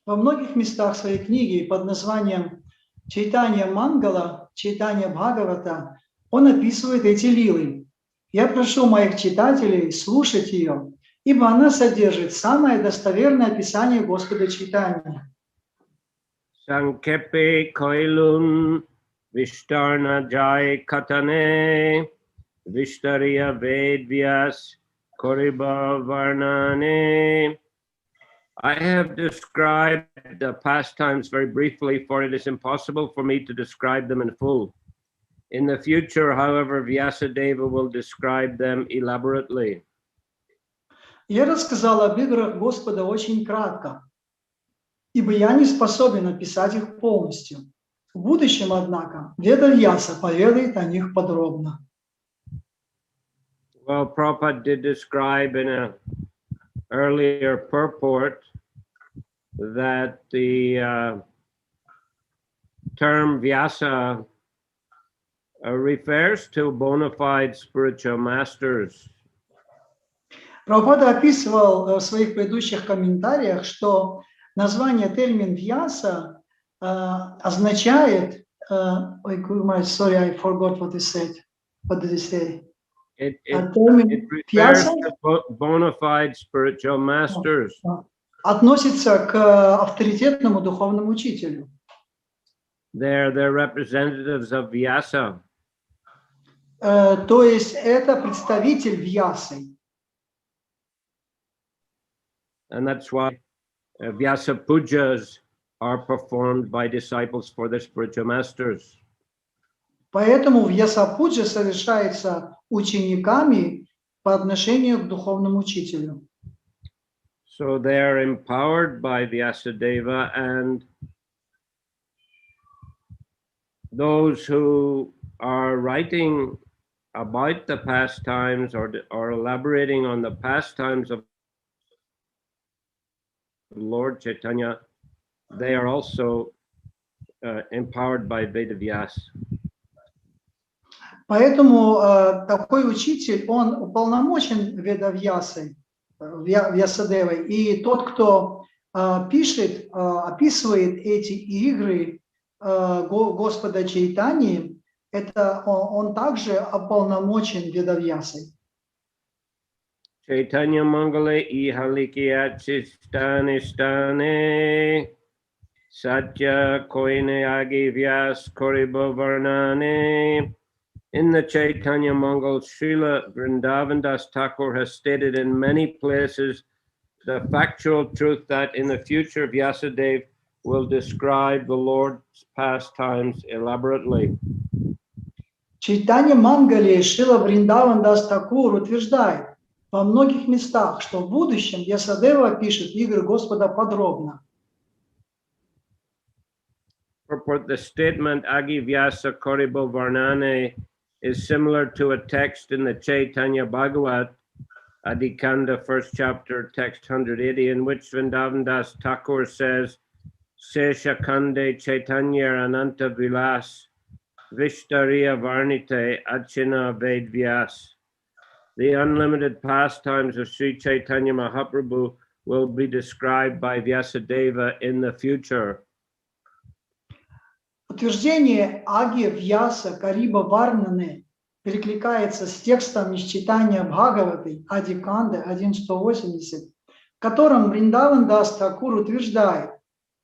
Во многих местах своей книги под названием «Чайтанья Мангала», «Чайтанья Бхагавата» он описывает эти лилы. Я прошу моих читателей слушать ее, ибо она содержит самое достоверное описание Господа Чайтаньи. Sankhepe koilun Vishtarna jai katane Vishtariya vedvyas koriba varnane. I have described the pastimes very briefly, for it is impossible for me to describe them in full. In the future, however, Vyasadeva will describe them elaborately. Я рассказал об играх Господа очень кратко, ибо я не способен описать их полностью. В будущем, однако, Веда Вьяса поведает о них подробно. Well, Prabhupada did describe in an earlier purport that the term Vyasa refers to bona fide spiritual masters. Прабхупада описывал в своих предыдущих комментариях, что название термин Вьяса означает, sorry, I forgot what he said. What did he say? It refers to bona fide spiritual masters. Относится к авторитетному духовному учителю. They're representatives of Vyasa. То есть это представитель Вьясы. And that's why Vyasa pujas are performed by disciples for their spiritual masters. Поэтому Вьяса-пуджа совершается учениками по отношению к духовному учителю. So they are empowered by Vyasadeva, and those who are writing about the pastimes or elaborating on the pastimes of Lord Chaitanya, they are also empowered by Vedavyas. Поэтому такой учитель, он уполномочен Ведавьясой, Вьясадевой, и тот, кто пишет, описывает эти игры Господа Чайтаньи, это он также уполномочен Ведавьясой. Chaitanya Mangale Ihalikiyat Sistane Stane Satya Koine Agi Vyas Koriba Varnane. In the Chaitanya Mangal, Srila Vrindavan Das Thakur has stated in many places the factual truth that in the future Vyasadeva will describe the Lord's pastimes elaborately. Чайтанья Мангале Шрила Вриндаван Дас Такур утверждает во многих местах, что в будущем Вьясадева пишет игры Господа подробно. Purport: the statement Agi Vyasa Koribo Varnane is similar to a text in the Chaitanya Bhagavat, Adikanda, first chapter, text 180, in which Vrindavan Das Thakur says, Sesha Kande Chaitanya Ananta Vilas Vishtariya Varnite Achina Ved Vyas. The unlimited pastimes of Sri Chaitanya Mahaprabhu will be described by Vyasadeva in the future. Утверждение Аги Вьяса Кариба Варнане перекликается с текстом из читания Бхагаваты Адиканды 1.180, в котором Вриндаван Дас Такур утверждает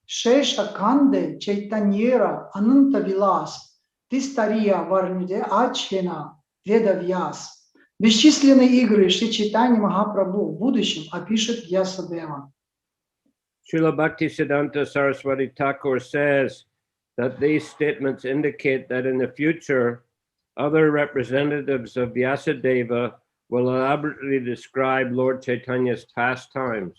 Шеша Канде Чайтаньера Ананта Вилас Тистария Варниде Ачхена Веда Вьяс. Бесчисленные игры Шри Чайтаньи Махапрабху в будущем опишет Вьясадева. Srila Bhaktivinoda Saraswati Thakur says that these statements indicate that in the future, other representatives of Vyasadeva will elaborately describe Lord Chaitanya's pastimes.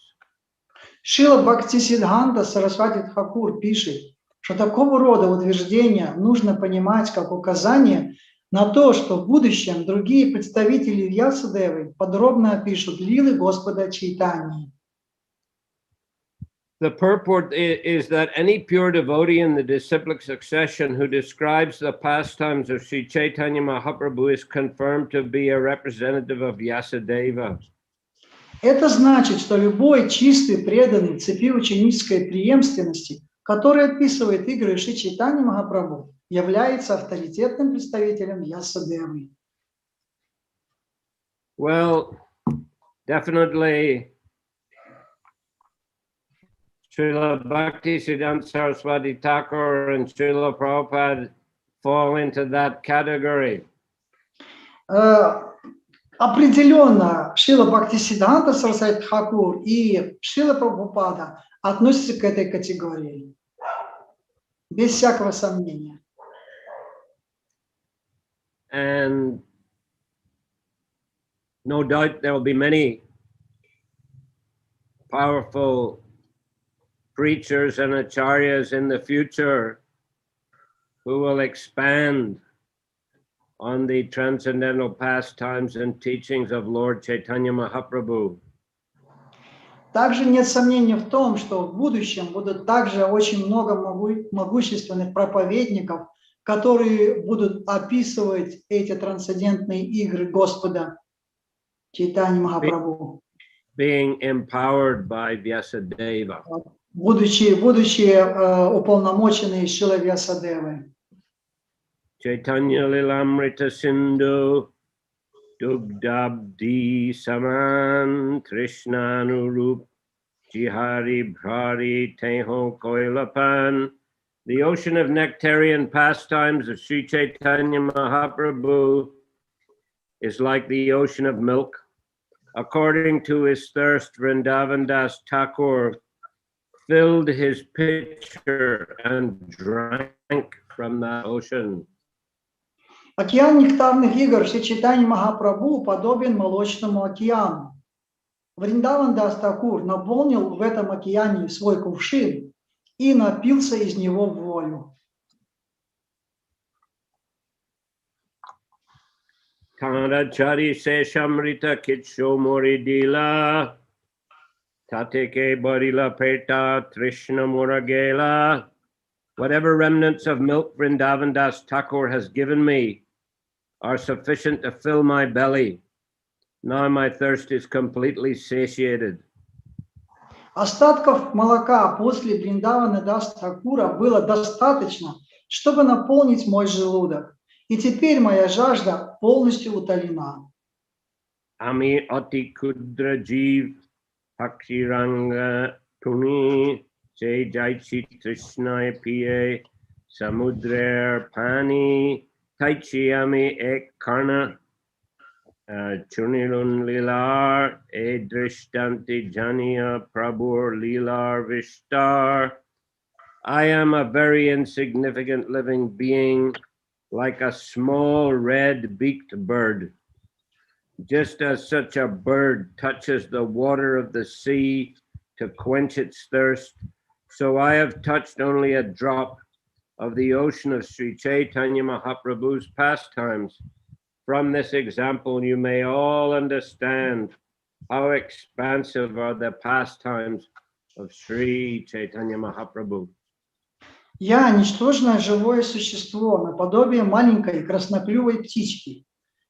Шрила Бхактисиддханта Сарасвати Тхакур пишет, что такого рода утверждения нужно понимать как указание на то, что в будущем другие представители Вьясадевы подробно опишут лилы Господа Чайтаньи. The purport is that any pure devotee in the disciplic succession who describes the pastimes of Sri Chaitanya Mahaprabhu is confirmed to be a representative of Vyasadeva. Это значит, что любой чистый, преданный цепи ученической преемственности, который описывает игры Шри Чайтаньи Махапрабху, является авторитетным представителем Ясадевы. Well, definitely, Srila Bhaktisiddhanta Saraswati Thakur and Srila Prabhupada fall into that category. Определенно, Шрила Бхактисиддханта Сарасвати Тхакур и Шрила Прабхупада относятся к этой категории, без всякого сомнения. And no doubt there will be many powerful preachers and acharyas in the future who will expand on the transcendental pastimes and teachings of Lord Chaitanya Mahaprabhu. Также нет сомнений в том, что в будущем будут также очень много могущественных проповедников, которые будут описывать эти трансцендентные игры Господа Чайтаньи Махапрабху. Being empowered by Vyasadeva. Будучи уполномоченные Шрилой Вьясадевой. Chaitanya-lila amrita sindhu dugdabdi saman Krishnanu-rup jihari bhrari teho koilapan. The ocean of nectarian pastimes of Sri Chaitanya Mahaprabhu is like the ocean of milk. According to his thirst, Vrindavan Das Thakur filled his pitcher and drank from that ocean. Океан нектарных игр Шри Чайтаньи Махапрабху подобен молочному океану. Вриндаван Дас Такур наполнил в этом океане свой кувшин и напился из него в волю. Tanadachari se shamrita kitsho moridila tateke barila peta trishna muragela. Whatever remnants of milk Vrindavan Das Thakur has given me are sufficient to fill my belly. Now my thirst is completely satiated. Остатков молока после Вриндавана Дас Такура было достаточно, чтобы наполнить мой желудок. И теперь моя жажда полностью утолена. Ami ati kudra jeev hakshiranga tuni se jaichi trishnae piye samudrer pani taichi ami ek karna chunilun lilar e drishtanti janiya prabhur lilar vishtar. I am a very insignificant living being, like a small red-beaked bird. Just as such a bird touches the water of the sea to quench its thirst, so I have touched only a drop of the ocean of Sri Chaitanya Mahaprabhu's pastimes. From this example, you may all understand how expansive are the pastimes of Sri Chaitanya Mahaprabhu. Я ничтожное живое существо, наподобие маленькой красноклювой птички.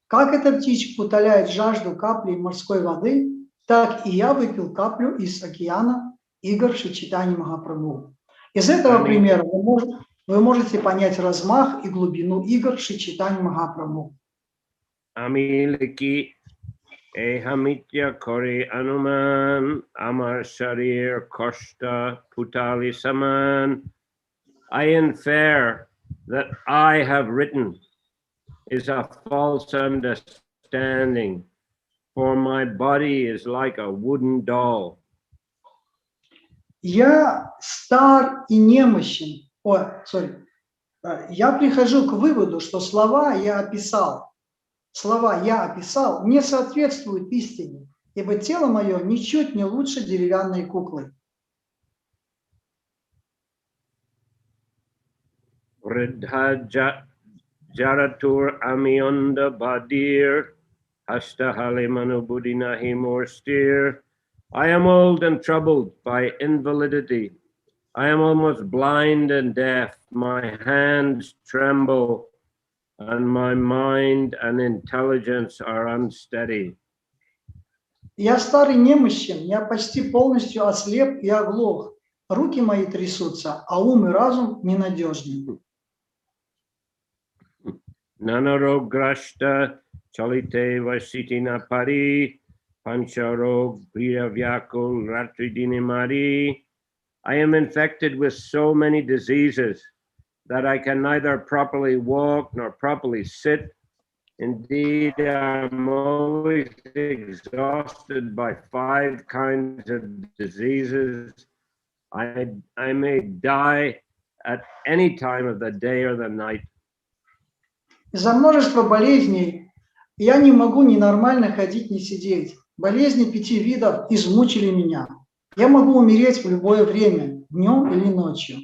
Как эта птичка утоляет жажду каплей морской воды, так и я выпил каплю из океана игр Шри Чайтаньи Махапрабху. Из этого примера вы можете понять размах и глубину игр Шри Чайтаньи Махапрабху. Amiliki ehamitya kori anuman amar sharir koshta putali saman. I infer that I have written is a false understanding, for my body is like a wooden doll. Я стар и немощен. Я прихожу к выводу, что слова я описал не соответствуют истине, ибо тело мое ничуть не лучше деревянной куклы. Vridha jaratur amionda badir hasta halimanu buddhinahi morstir. I am old and troubled by invalidity. I am almost blind and deaf. My hands tremble, and my mind and intelligence are unsteady. Я старый немощен, я почти полностью ослеп и оглох. Руки мои трясутся, а ум и разум ненадежны. Nanarog grashta chalite vasitina pari pancharog priyavyakul ratridinimari. I am infected with so many diseases that I can neither properly walk nor properly sit. Indeed, I'm always exhausted by 5 kinds of diseases. I may die at any time of the day or the night. Из-за множества болезней я не могу ни нормально ходить, ни сидеть. Болезни 5 видов измучили меня. Я могу умереть в любое время, днем или ночью.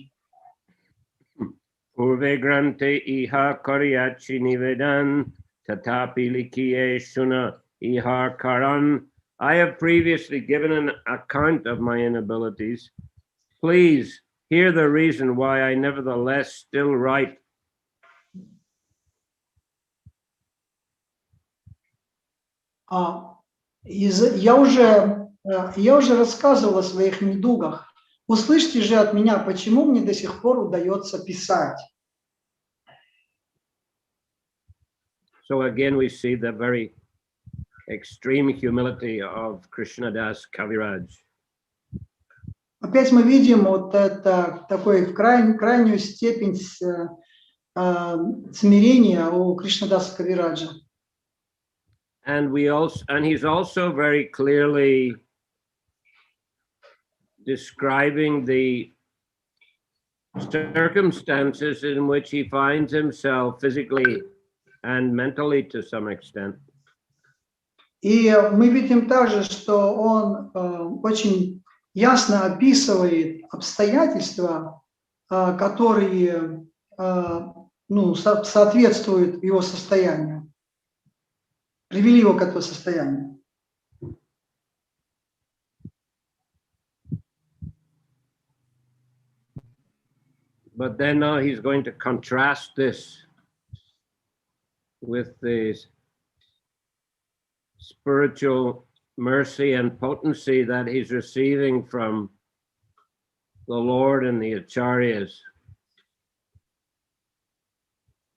Urvegrante iha koriachi nivedan tatapi likiye shuna iha karan. I have previously given an account of my inabilities. Please hear the reason why I nevertheless still write. Я уже рассказывал о своих недугах. Услышьте же от меня, почему мне до сих пор удается писать. So again we see the very extreme humility of Krishnadas Kaviraj. Опять мы видим вот это такой крайнюю степень смирения у Кришнадаса Кавираджа. And he's also very clearly describing the circumstances in which he finds himself physically and mentally to some extent. И мы видим также, что он очень ясно описывает обстоятельства, которые соответствуют его состоянию, привели его к этому состоянию. But then now he's going to contrast this with the spiritual mercy and potency that he's receiving from the Lord and the acharyas.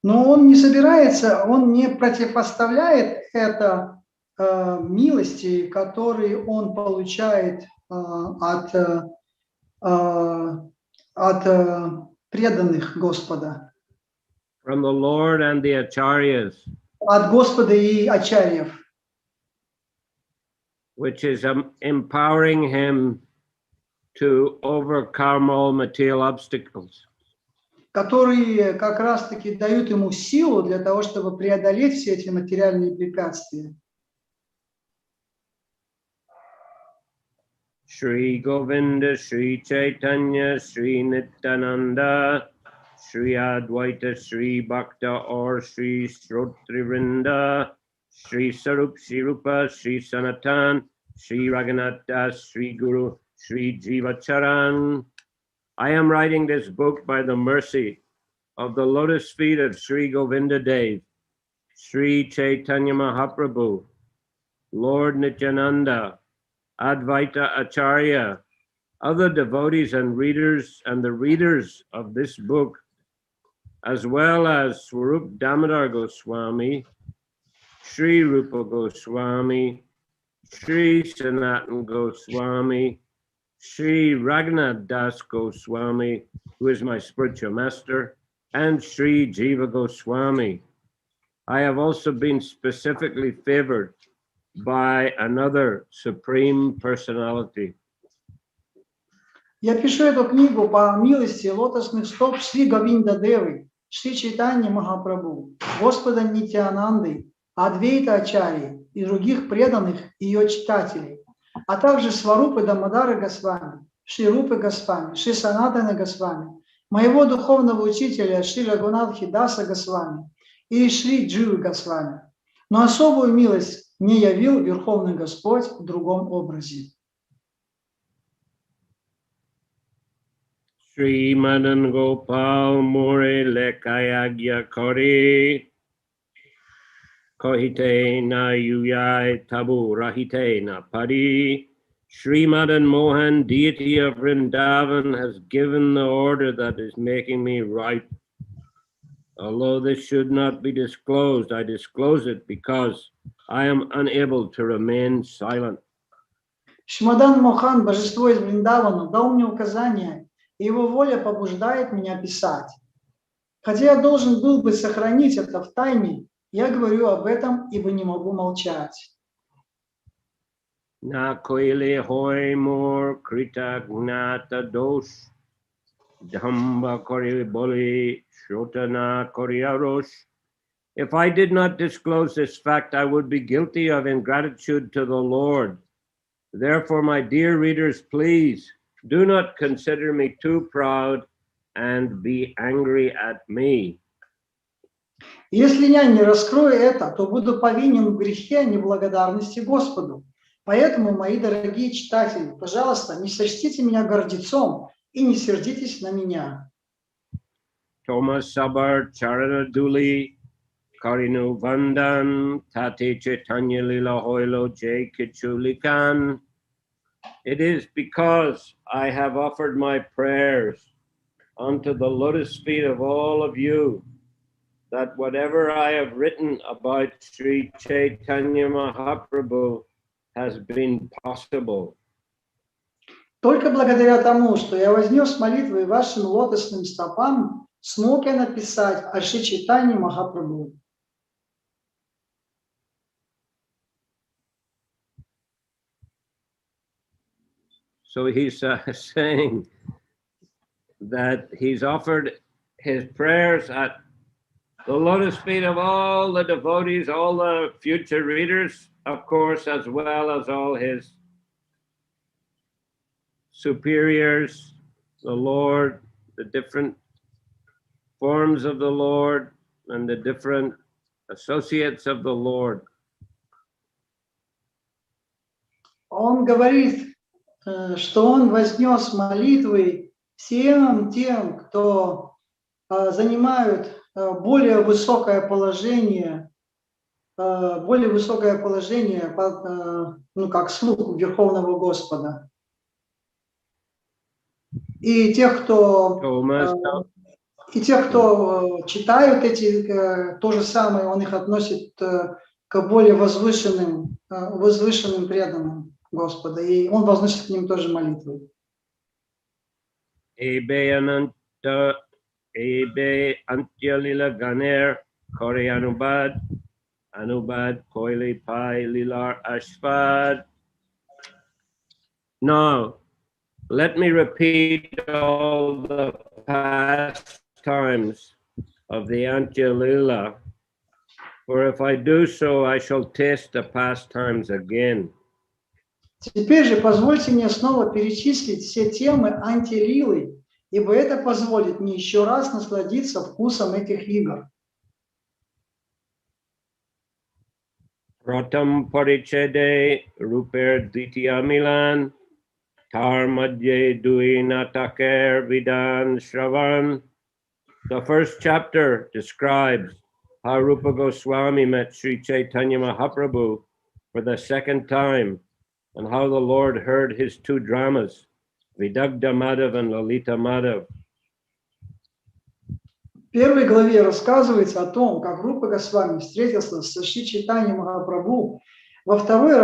Но он не собирается, он не противопоставляет это милости, которые он получает от преданных Господа. From the Lord and the acharyas. От Господа и ачарьев. Which is empowering him to overcome all material obstacles. Которые как раз-таки дают ему силу для того, чтобы преодолеть все эти материальные препятствия. Shri Govinda, Shri Chaitanya, Shri Nityananda, Shri Advaita, Shri Bhakta or Shri Shrotrivrinda, Shri Sarup, Shri Rupa, Shri Sanatan, Shri Raghunath, Shri Guru, Shri Jivacharan. I am writing this book by the mercy of the lotus feet of Shri Govinda Dev, Shri Chaitanya Mahaprabhu, Lord Nityananda, Advaita Acharya, other devotees and readers and the readers of this book, as well as Swarup Damodar Goswami, Shri Rupa Goswami, Shri Sanatan Goswami, Shri Raghunath Das Goswami, who is my spiritual master, and Shri Jiva Goswami. I have also been specifically favored by another supreme personality. Я пишу эту книгу по милости лотосных стоп Шри Говинда Девы, Шри Чайтаньи Махапрабху, Господа Нитьянанды, Адвейта Ачарьи и других преданных ее читателей, а также Сварупы Дамодары Госвами, Шри Рупы Госвами, Шри Санатана Госвами, моего духовного учителя Шри Рагунатхи Даса Госвами и Шри Дживы Госвами. Но особую милость мне явил Верховный Господь в другом образе. Shri Madan Gopal More Lekayagya Kori Kohite na yuyai tabu rahite na pari. Sri Madan Mohan, deity of Vrindavan, has given the order that is making me ripe. Although this should not be disclosed, I disclose it because I am unable to remain silent. Шримадан Мохан, божество из Вриндавана, дал мне указания, и его воля побуждает меня писать. Хотя я должен был бы сохранить это в тайне, я говорю об этом, ибо не могу молчать. Na koile hoy mor krita gnata dosh dhamba kori boli shrotana koriarosh. If I did not disclose this fact, I would be guilty of ingratitude to the Lord. Therefore, my dear readers, please do not consider me too proud and be angry at me. Если я не раскрою это, то буду повинен в грехе неблагодарности Господу. Поэтому, мои дорогие читатели, пожалуйста, не сочтите меня гордецом и не сердитесь на меня. Thomas Sabar Charana Duli Karinu Vandan Tate Antья-лила Hoilo J Kichulikan. It is because I have offered my prayers unto the lotus feet of all of you that whatever I have written about Sri Chaitanya Mahaprabhu has been possible. Только благодаря тому, что я вознес молитвы вашим лотосным стопам, смог я написать о Шри Чайтаньи Махапрабху. So he's saying that he's offered his prayers at the lotus feet of all the devotees, all the future readers, of course, as well as all his superiors, the Lord, the different forms of the Lord, and the different associates of the Lord. Он говорит, что он вознес молитвы всем тем, кто занимают более высокое положение, ну, как слуг Верховного Господа. И тех, кто читают эти, то же самое, он их относит к более возвышенным преданным Господа, и он возносит к ним тоже молитвы. Антья-лила Ganer Kore Anubad Koile Pai Lilar Ashvad. Now, let me repeat all the past times of the Antья-лила, for if I do so, I shall taste the past times again. Теперь же позвольте мне снова перечислить все темы Антья-лилы, ибо это позволит мне еще раз насладиться вкусом этих игр. Pratam Parichede Ruper Ditya Milan Tar Madhye Dui Nataker Vidan Shravan. The first chapter describes how Rupa Goswami met Sri Chaitanya Mahaprabhu for the second time and how the Lord heard his two dramas, Vidagdha Madhav and Lalita Madhav. В первой главе рассказывается о том, как Рупа Госвами встретился с Шри Чайтаньей Махапрабху во второй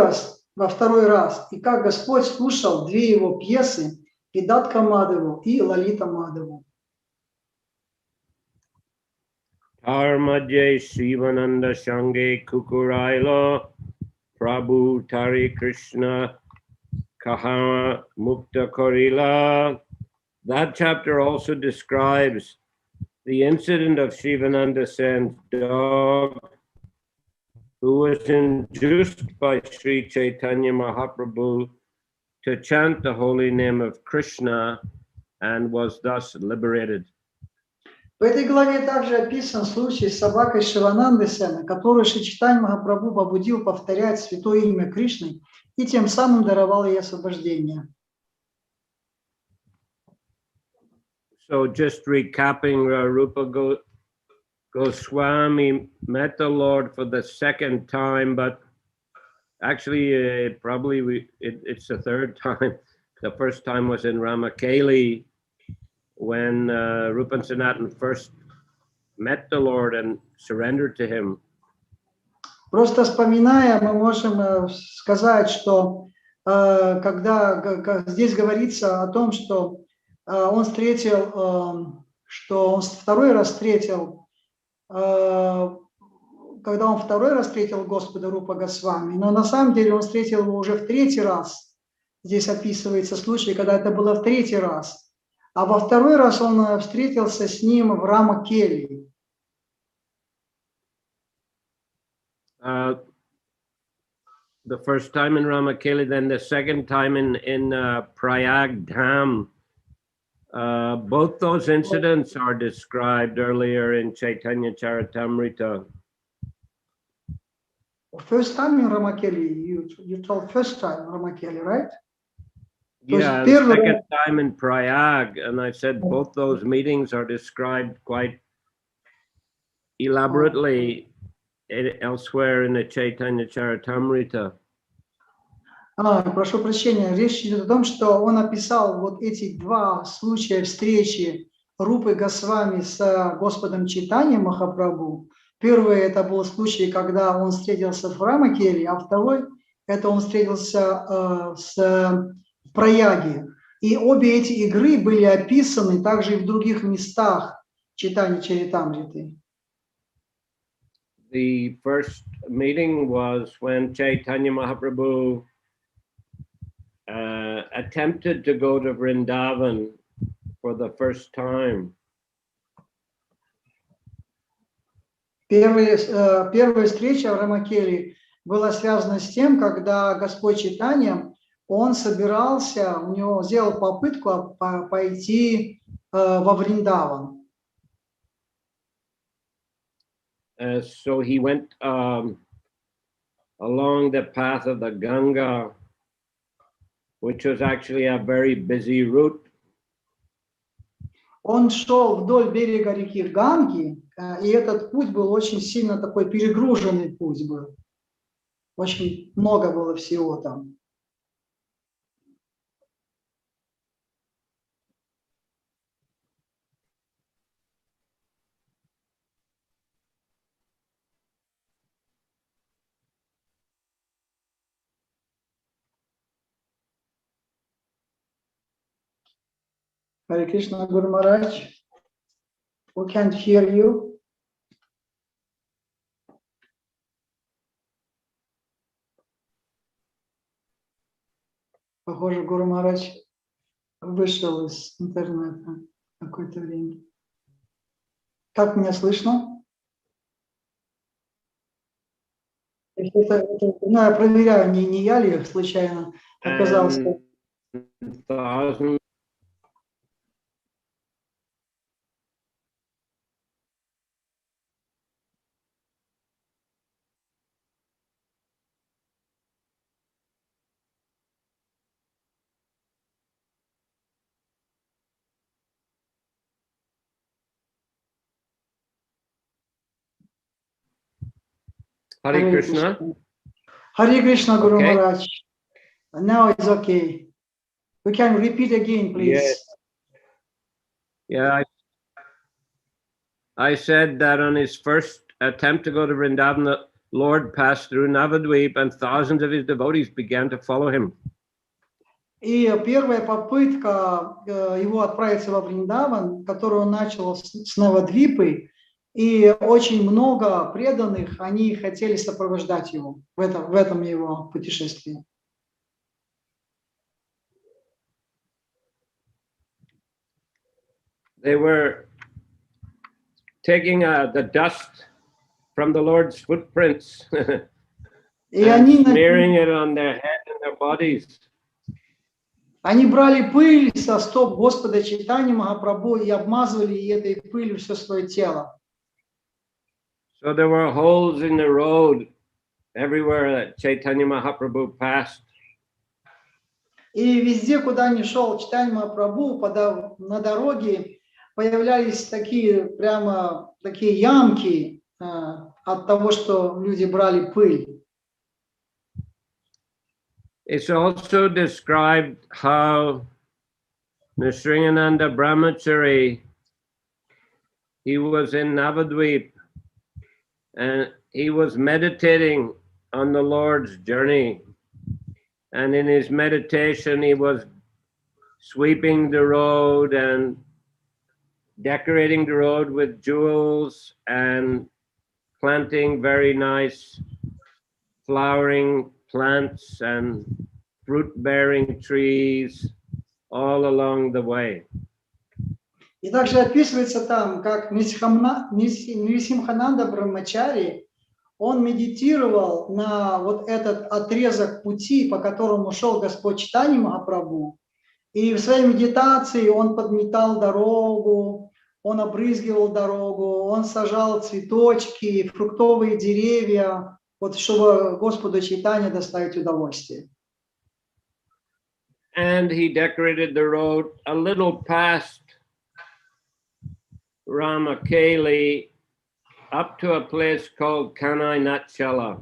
раз, и как Господь слушал две его пьесы, Видатка Мадхаву и Лалита Мадхаву. Armadye Shivananda Shange Kukurailo Prabhu Haре Krishna Kahara Mukta Korila. That chapter also describes the incident of Shivananda Sen's dog, who was induced by Sri Chaitanya Mahaprabhu to chant the holy name of Krishna and was thus liberated. В этой главе также описан случай с собакой Шивананды Сена, которую Шри Чайтанья Махапрабху побудил повторять святое имя Кришны и тем самым даровал ей освобождение. So just recapping, Goswami met the Lord for the second time, but actually probably it's the third time. The first time was in Ramakeli when Rupa and Sanatan first met the Lord and surrendered to him. Просто вспоминая, мы можем сказать, что когда здесь говорится о том, что он встретил, что он второй раз встретил, когда он второй раз встретил Господа Рупа Госвами, но на самом деле он встретил его уже в третий раз. Здесь описывается случай, когда это было в третий раз. А во второй раз он встретился с ним в Рамакели. The first time in Ramakeli, then the second time in Prayag Dham. Both those incidents are described earlier in Chaitanya Charitamrita. First time in Ramakeli, you told first time Ramakeli, right? Yeah, the second time in Prayag, and I said both those meetings are described quite elaborately elsewhere in the Chaitanya Charitamrita. Прошу прощения, речь идет о том, что он описал вот эти два случая встречи Рупы Госвами с Господом Чайтаньей Махапрабху. Первый это был случай, когда он встретился в Рамакели, а второй это он встретился в Праяге. И обе эти игры были описаны также и в других местах Чайтаньи Чаритамриты. The first meeting was when Chaitanya Mahaprabhu attempted to go to Vrindavan for the first time. Первая встреча в Рамакели была связана с тем, когда Господь Чайтанья, он собирался, у него сделал попытку пойти во Вриндаван. So he went along the path of the Ganga, which was actually a very busy route. Он шел вдоль берега реки Ганги, и этот путь был очень сильно такой перегруженный путь был. Очень много было всего там. Харе Кришна, Гуру Махарадж. We can't hear you. Похоже, Гуру Махарадж вышел из интернета на какое-то время. Как меня слышно? Я проверяю, не я ли случайно оказался. Hare Krishna. Hare Krishna, Guru Maharaj. Now it's okay. We can repeat again, please. Yes. Yeah, I said that on his first attempt to go to Vrindavan, the Lord passed through Navadvip and thousands of his devotees began to follow him. И первая попытка его отправиться во Вриндаван, которую он начал с Навадвипы, и очень много преданных, они хотели сопровождать его в этом его путешествии. They were taking the dust from the Lord's footprints and smearing it on their head and their bodies. Они брали пыль со стоп Господа Чайтаньи Махапрабху и обмазывали этой пылью все свое тело. So there were holes in the road everywhere that Chaitanya Mahaprabhu passed. И везде, куда ни шел Чайтанья Махапрабху, на дороге появлялись такие прямо такие ямки от того, что люди брали пыль. It's also described how Nisringananda Brahmachari, he was in Navadvip and he was meditating on the Lord's journey. And in his meditation, he was sweeping the road and decorating the road with jewels and planting very nice flowering plants and fruit-bearing trees all along the way. И также описывается там, как Нрисимхананда Брахмачари, он медитировал на вот этот отрезок пути, по которому шел Господь Чайтаньи Махапрабху. И в своей медитации он подметал дорогу, он обрызгивал дорогу, он сажал цветочки, фруктовые деревья, вот чтобы Господу Чайтаньи доставить удовольствие. And he decorated the road a little past Ramakeli up to a place called Антья-лила.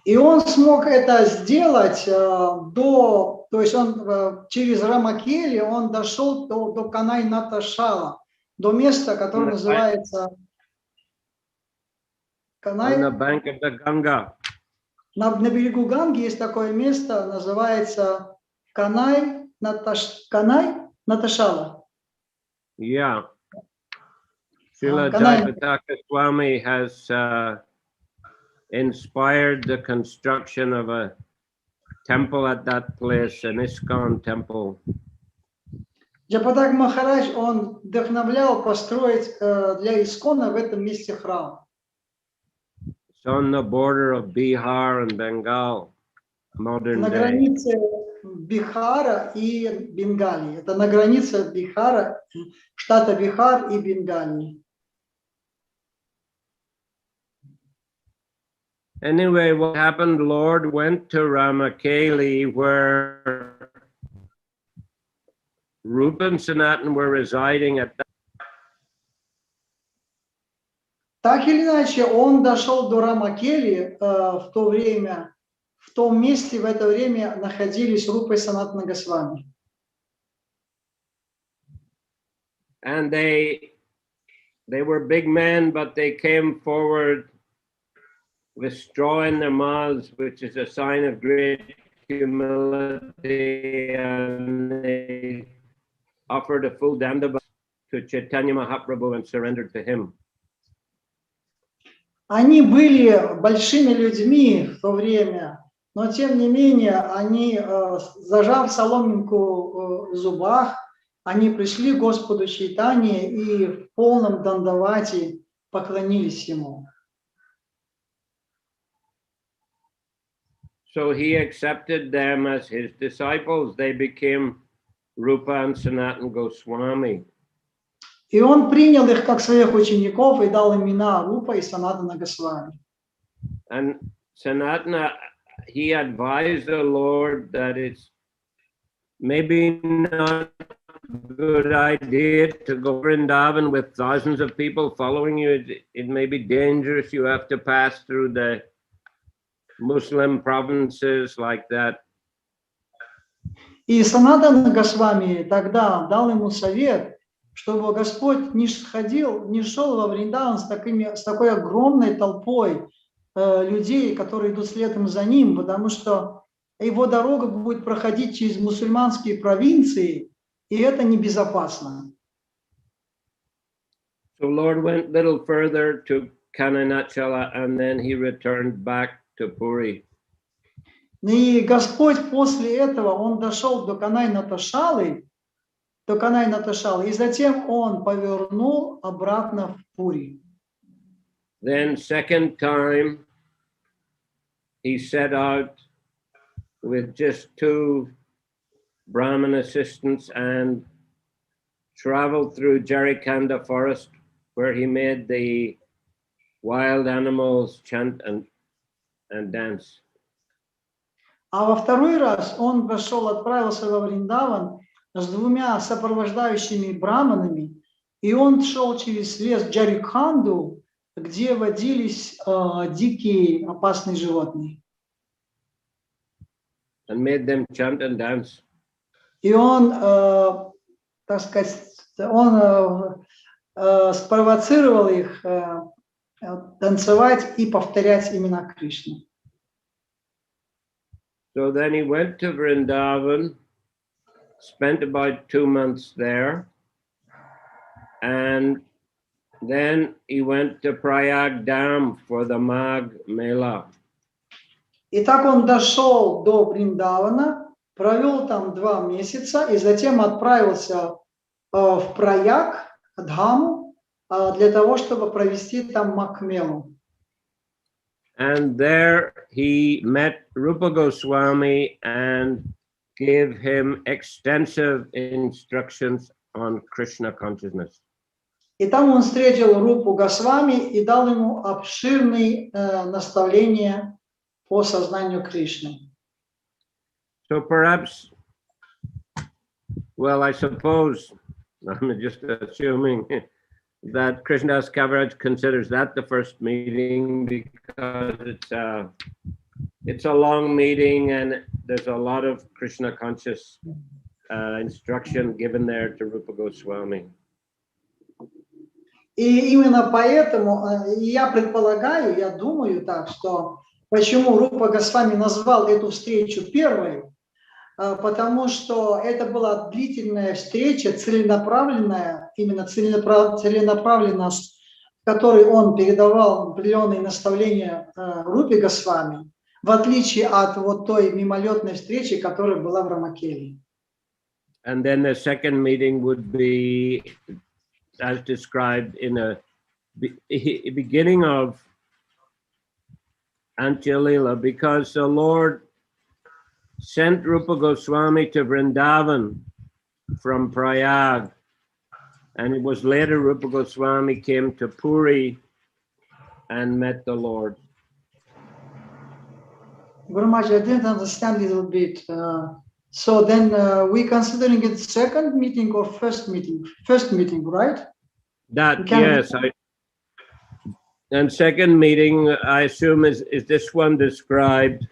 И он смог это сделать то есть он через Рамакели он дошел до Канай-Наташала, до места, которое называется Канай. On the bank of the Ganga. На берегу Ганги есть такое место, называется Канай-Наташала. Yeah. Srila Jayapataka Swami has inspired the construction of a temple at that place, an ISKCON temple. Джапатак Махарадж, он вдохновлял построить для Искона в этом месте храм. It's on the border of Bihar and Bengal, modern На day. границе Бихара и Бенгалии. Это на границе Бихара, штата Бихар и Бенгалии. Anyway, what happened? Lord went to Ramakeli where Rupa and Sanatan were residing at that. Так или иначе, он дошел до Рамакели в то время, в том месте в это время находились Рупа и Санатана Госвами. And they were big men, but they came forward with straw in their mouths, which is a sign of great humility, and they offered a full dandava to Chaitanya Mahaprabhu and surrendered to him. Они были большими людьми в то время, но тем не менее, они, зажав соломинку в зубах, они пришли к Господу Чайтаньи и в полном дандавате поклонились Ему. So he accepted them as his disciples. They became Rupa and Sanatan Goswami. И он принял их как своих учеников и дал имена Рупа и Санатана Госвами. And Sanatana, he advised the Lord that it's maybe not a good idea to go to Vrindavan with thousands of people following you. It may be dangerous. You have to pass through the Muslim provinces like that. И Санатана Госвами тогда дал ему совет, чтобы Господь не шел во Вриндаван с такой огромной толпой людей, которые идут следом за ним, потому что его дорога будет проходить через мусульманские провинции, и это небезопасно. So Lord went a little further to Антья-лила, and then he returned back to Puri. И Господь после этого, он дошел до Канай-Наташалы, и затем он повернул обратно в Пури. Then second time, he set out with just 2 Brahmin assistants and traveled through Jarikanda forest, where he made the wild animals chant and dance. А во второй раз он отправился во Вриндаван с 2 сопровождающими браманами, И он шел через лес Джарикханду, где водились дикие опасные животные. And made them chant and dance. И он, так сказать, он спровоцировал их танцевать и повторять имена Кришны. So then he went to Vrindavan, spent about 2 months there, and then he went to Prayag Dam for the Magh Mela. И так он дошел до Вриндавана, провел там 2 месяца и затем отправился в Праяг, Дхаму, для того, чтобы провести там Макмелу. And there he met Rupa Goswami and gave him extensive instructions on Krishna consciousness. И там он встретил Рупу Госвами и дал ему обширные наставления по сознанию Кришны. So perhaps, well, I suppose, I'm just assuming that Krishnadas Kaviraj considers that the first meeting because it's a long meeting and there's a lot of Krishna conscious instruction given there to Rupa Goswami. И именно поэтому я предполагаю, я думаю так, что почему Рупа Госвами назвал эту встречу первой, потому что это была длительная встреча, целенаправленная, именно целенаправленность, в которой он передавал определенные наставления Рупе Госвами, в отличие от вот той мимолетной встречи, которая была в Рамакеле. And then the second meeting would be, as described in a beginning of Antья-лила, because the Lord sent Rupa Goswami to Vrindavan from Prayag, and it was later Rupa Goswami came to Puri and met the Lord. Very much, I didn't understand a little bit. So then we considering it second meeting or first meeting? First meeting, right? That, yes. And second meeting, I assume, is this one described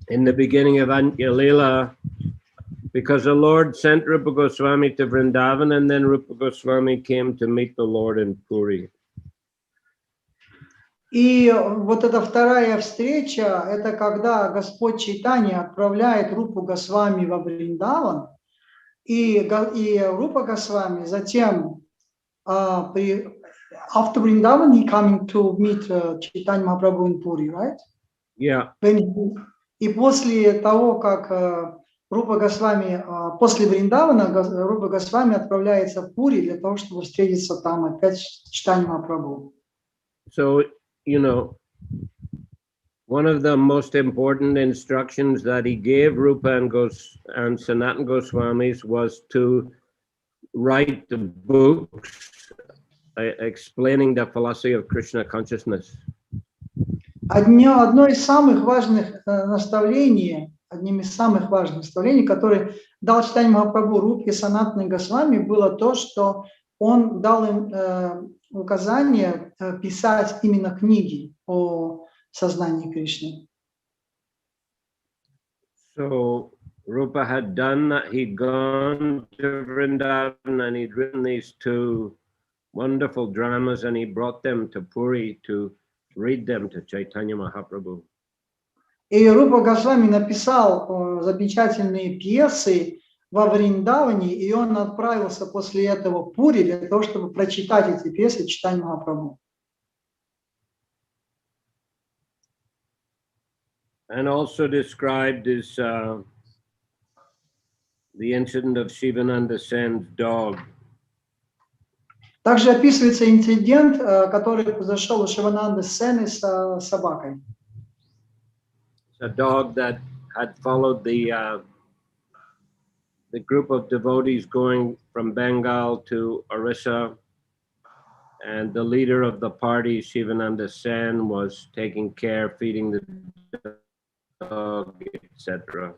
in the beginning of Antья-лила, because the Lord sent Rupa Goswami to Vrindavan, and then Rupa Goswami came to meet the Lord in Puri. И вот эта вторая встреча, это когда Господь Чайтаньи отправляет Рупу Госвами во Вриндаван, и Рупа Госвами затем, after Vrindavan, he coming to meet Chaitanya Mahaprabhu in Puri, right? Yeah. И после того, как Рупа Госвами, после Вриндавана, Рупа Госвами отправляется в Пури для того, чтобы встретиться там опять с Чайтаньей Махапрабху. So, you know, one of the most important instructions that he gave Rupa and Sanatana Goswamis was to write the books explaining the philosophy of Krishna consciousness. Одно из самых важных наставлений, одним из самых важных наставлений, которые дал Чайтанья Махапрабху Рупе и Санатане Госвами, было то, что он дал им указание писать именно книги о сознании Кришны. So Rupa had done that. He'd gone to Vrindavan and he'd written these 2 wonderful dramas, and he brought them to Puri to read them to Chaitanya Mahaprabhu. И Рупа Госвами написал замечательные пьесы во Вриндаване, и он отправился после этого в Пури для того, чтобы прочитать эти пьесы Чайтаньи Махапрабху. And also described is the incident of Shivananda Sen's dog. Также описывается инцидент, который произошел у Шивананды Сены с собакой. A dog that had followed the group of devotees going from Bengal to Orissa, and the leader of the party, Shivananda Sen, was taking care, feeding the dog, etc.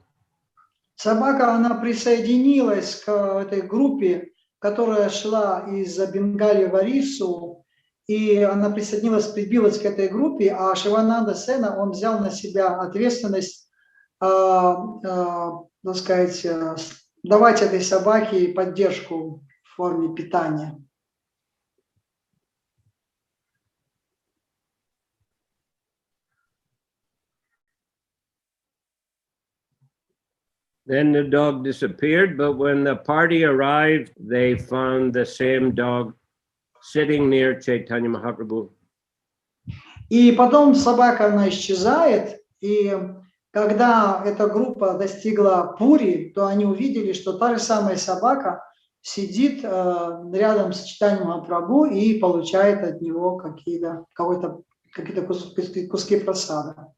Собака, она присоединилась к этой группе, которая шла из Бенгалии в Орису, и она прибилась к этой группе, а Шивананда Сена, он взял на себя ответственность, так сказать, давать этой собаке поддержку в форме питания. Then the dog disappeared, but when the party arrived, they found the same dog sitting near Chaitanya Mahaprabhu. И потом собака, она исчезает, и когда эта группа достигла Пури, то они увидели, что та же самая собака сидит рядом с Чайтаньей Махапрабху и получает от него какие-то куски прасада.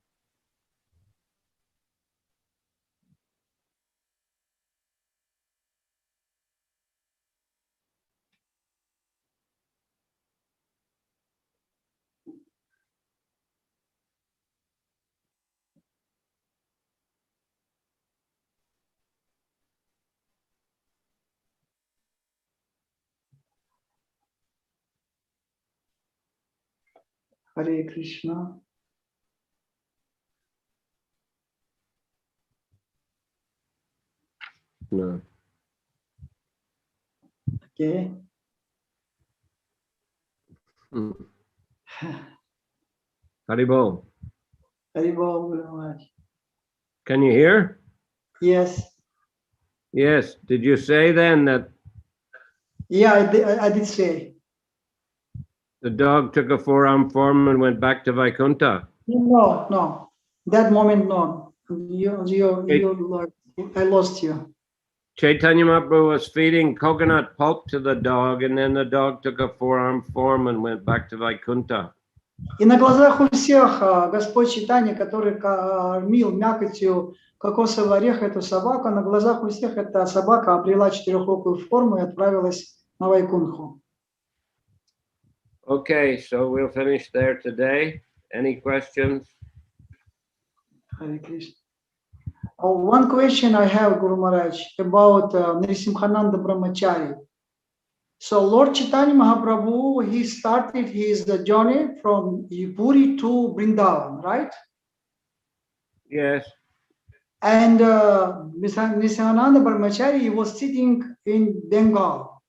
Харе Кришна. No. Okay. Haribol. Haribol, very much. Can you hear? Yes. Yes. Did you say then that? Yeah, I did say. The dog took a four-arm form and went back to Vaikuntha? No. That moment, no. I lost you. Chaitanya Mahaprabhu was feeding coconut pulp to the dog, and then the dog took a four-arm form and went back to Vaikuntha. И на глазах у всех Господь Чайтанья, который кормил мякотью кокосового ореха эту собаку, на глазах у всех эта собака обрела четырехрукую форму и отправилась на Вайкунху. Okay, so we'll finish there today. Any questions? Hare Krishna. One question I have, Guru Maharaj, about Nrisimhananda Brahmachari. So Lord Chaitanya Mahaprabhu, he started his journey from Puri to Vrindavan, right? Yes. And Nrisimhananda Brahmachari, he was sitting in Bengal.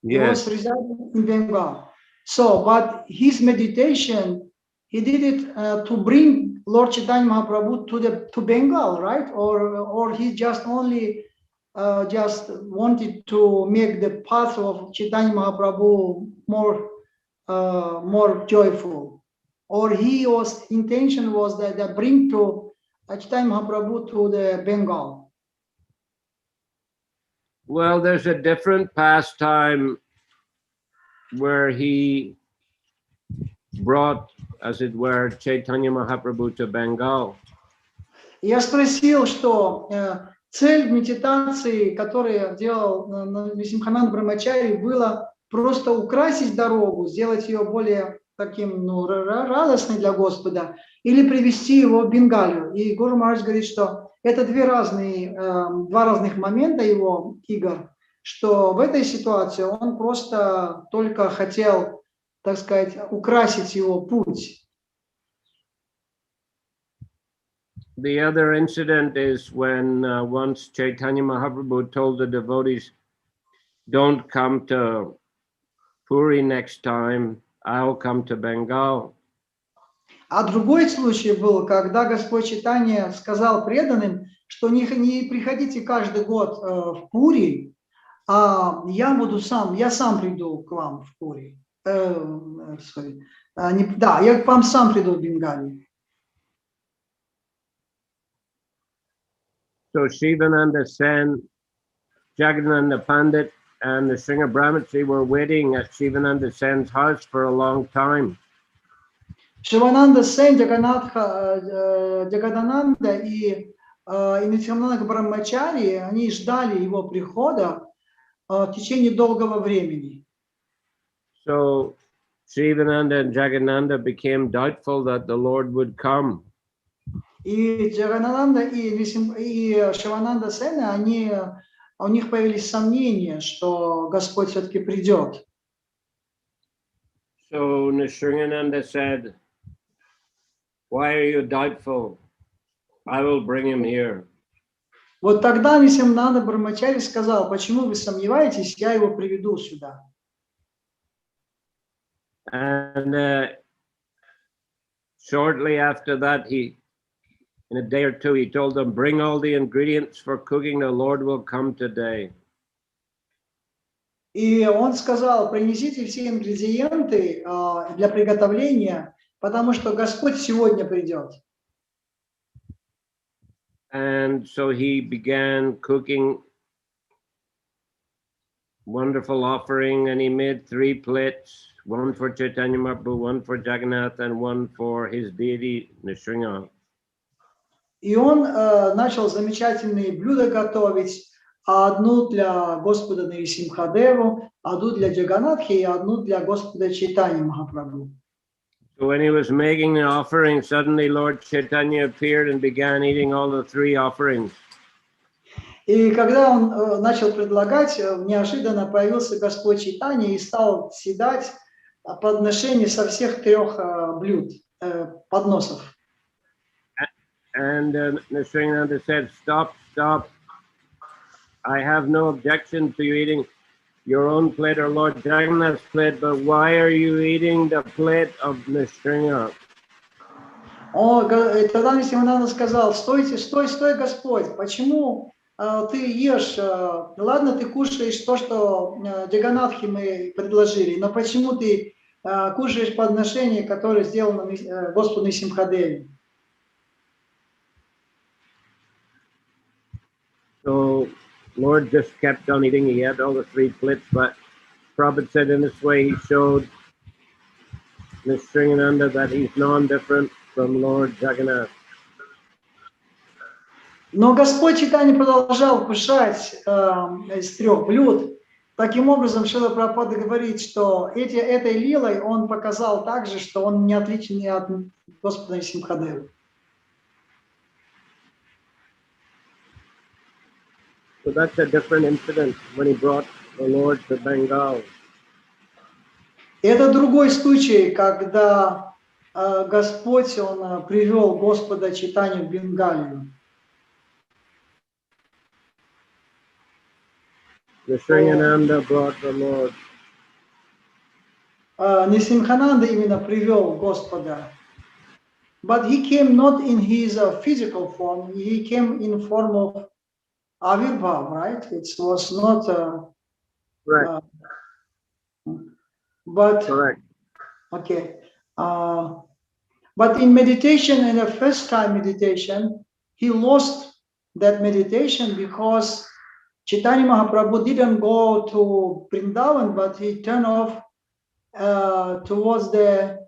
Yes. He was residing in Bengal. So, but his meditation, he did it to bring Lord Chaitanya Mahaprabhu to Bengal, right? Or he just only just wanted to make the path of Chaitanya Mahaprabhu more joyful, or intention was that bring to Chaitanya Mahaprabhu to the Bengal. Well, there's a different pastime where he brought, as it were, Chaitanya Mahaprabhu to Bengal. Я спросил, что цель медитации, которую делал Нрисимхананда Брахмачари, было просто украсить дорогу, сделать ее более таким, радостной для Господа, или привести его в Бенгалию. И Гуру Махарадж говорит, что это два разных момента его игр, что в этой ситуации он просто только хотел, так сказать, украсить его путь. The other incident is when once Chaitanya Mahaprabhu told the devotees, don't come to Puri next time, I'll come to Bengal. А другой случай был, когда Господь Чайтанья сказал преданным, что не приходите каждый год в Пури, а я сам приду к вам в Пури. Я к вам сам приду в Бенгалию. So Shivananda Sen, Jagadananda Pandit, and the Sringer Brahmachi were waiting at Shivananda Sen's house for a long time. Шивананда Сен, Джагадананда и Нрисимхананда Брахмачари, они ждали его прихода в течение долгого времени. So Shivananda and Jagadananda became doubtful that the Lord would come. И Джагадананда и Шивананда Сена, они у них появились сомнения, что Господь все-таки придет. So Nrsimhananda said, "Why are you doubtful? I will bring him here." Вот тогда Нрсимхананда Брахмачари сказал: почему вы сомневаетесь, я его приведу сюда. And shortly after that, in a day or two, he told them, "Bring all the ingredients for cooking. The Lord will come today." И он сказал: принесите все ингредиенты для приготовления, потому что Господь сегодня придет. And so he began cooking wonderful offering, and he made 3 plates, one for Chaitanya Mahaprabhu, one for Jagannath, and one for his deity Nrsimha. И он начал замечательные блюда готовить, одну для Господа Нрсимхадеву, одну для Джаганатхи и одну для Господа Чайтаньи Махапрабху. So when he was making the offering, suddenly Lord Chaitanya appeared and began eating all the 3 offerings. И когда он начал предлагать, неожиданно появился Господь Чайтанья и стал съедать подношения со всех 3 блюд, подносов. And Nrsimhananda said, "Stop, stop. I have no objection to you eating your own plate or Lord Jagannath's plate, but why are you eating the plate of Nrsimha?" Тогда Нрсимхананда сказал: стойте, стой, Господь, почему ты ешь, ладно, ты кушаешь то, что Джаганатхи мы предложили, но почему ты кушаешь подношение, которое сделано Господу Нрсимхадеве? So Lord just kept on eating. He had all the 3 plates, but Prabhupada said in this way he showed Nrsimhananda that he's non-different from Lord Jagannath. Но Господь Чайтанья продолжал кушать из 3 блюд. Таким образом, Шрила Прабхупада говорит, что этой лилой он показал также, что он не отличен от Господа Нрсимхадева. So that's a different incident when he brought the Lord to Bengal. Это другой случай, когда Господь он привел Господа Чайтанью в Бенгалию. Nrsimhananda brought the Lord. Нрсимхананда именно привел Господа. But he came not in his physical form, he came in form of Avirbhav, right? It was not Correct. But Correct. okay. But in meditation, in the first time meditation, he lost that meditation because Chaitanya Mahaprabhu didn't go to Vrindavan, but he turned off towards the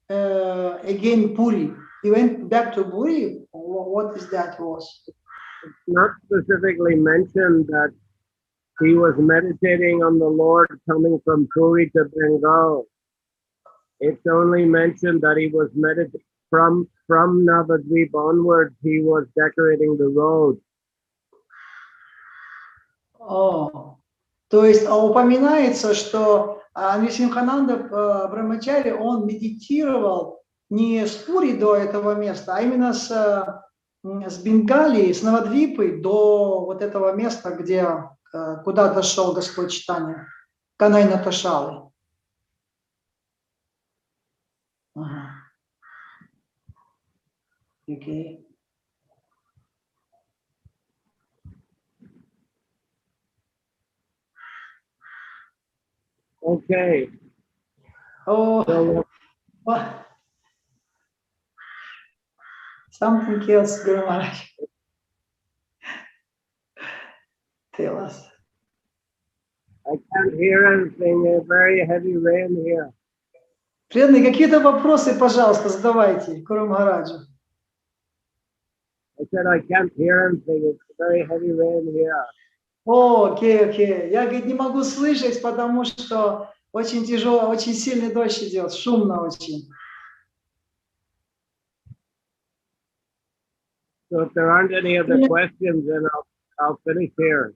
again Puri. He went back to Puri. What is that was? It's not specifically mentioned that he was meditating on the Lord coming from Puri to Bengal. It's only mentioned that he was meditating from Navadvip onwards. He was decorating the road. То есть упоминается, что Нрсимхананда Брахмачари, он медитировал не с Пури до этого места, а именно с Бенгалии, с Навадвипы до вот этого места, куда дошел Господь Чайтанья, Канай Наташалы. Okay. Okay. Oh, So, something else, Guru Maharaj. Tell us. I can't hear anything. There's very heavy rain here. Преданные, какие-то вопросы, пожалуйста, задавайте Гуру Махараджу. I said I can't hear anything. It's very heavy rain here. Окей. Я, говорит, не могу слышать, потому что очень тяжело, очень сильный дождь идет, шумно очень. So if there aren't any other questions, then I'll finish here.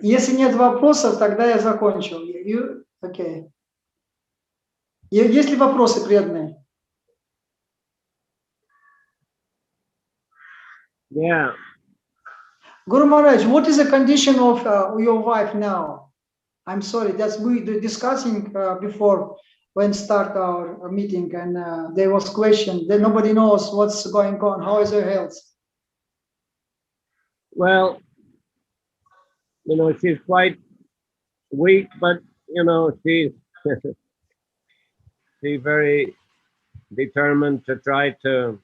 Если нет вопросов, тогда я закончил. Окей. Есть ли вопросы, преданные? Yeah. Guru Maharaj, what is the condition of your wife now? I'm sorry, that's we were discussing before when start our meeting, and there was question that nobody knows what's going on. How is her health? Well, you know, she's quite weak, but you know, she's she's very determined to try to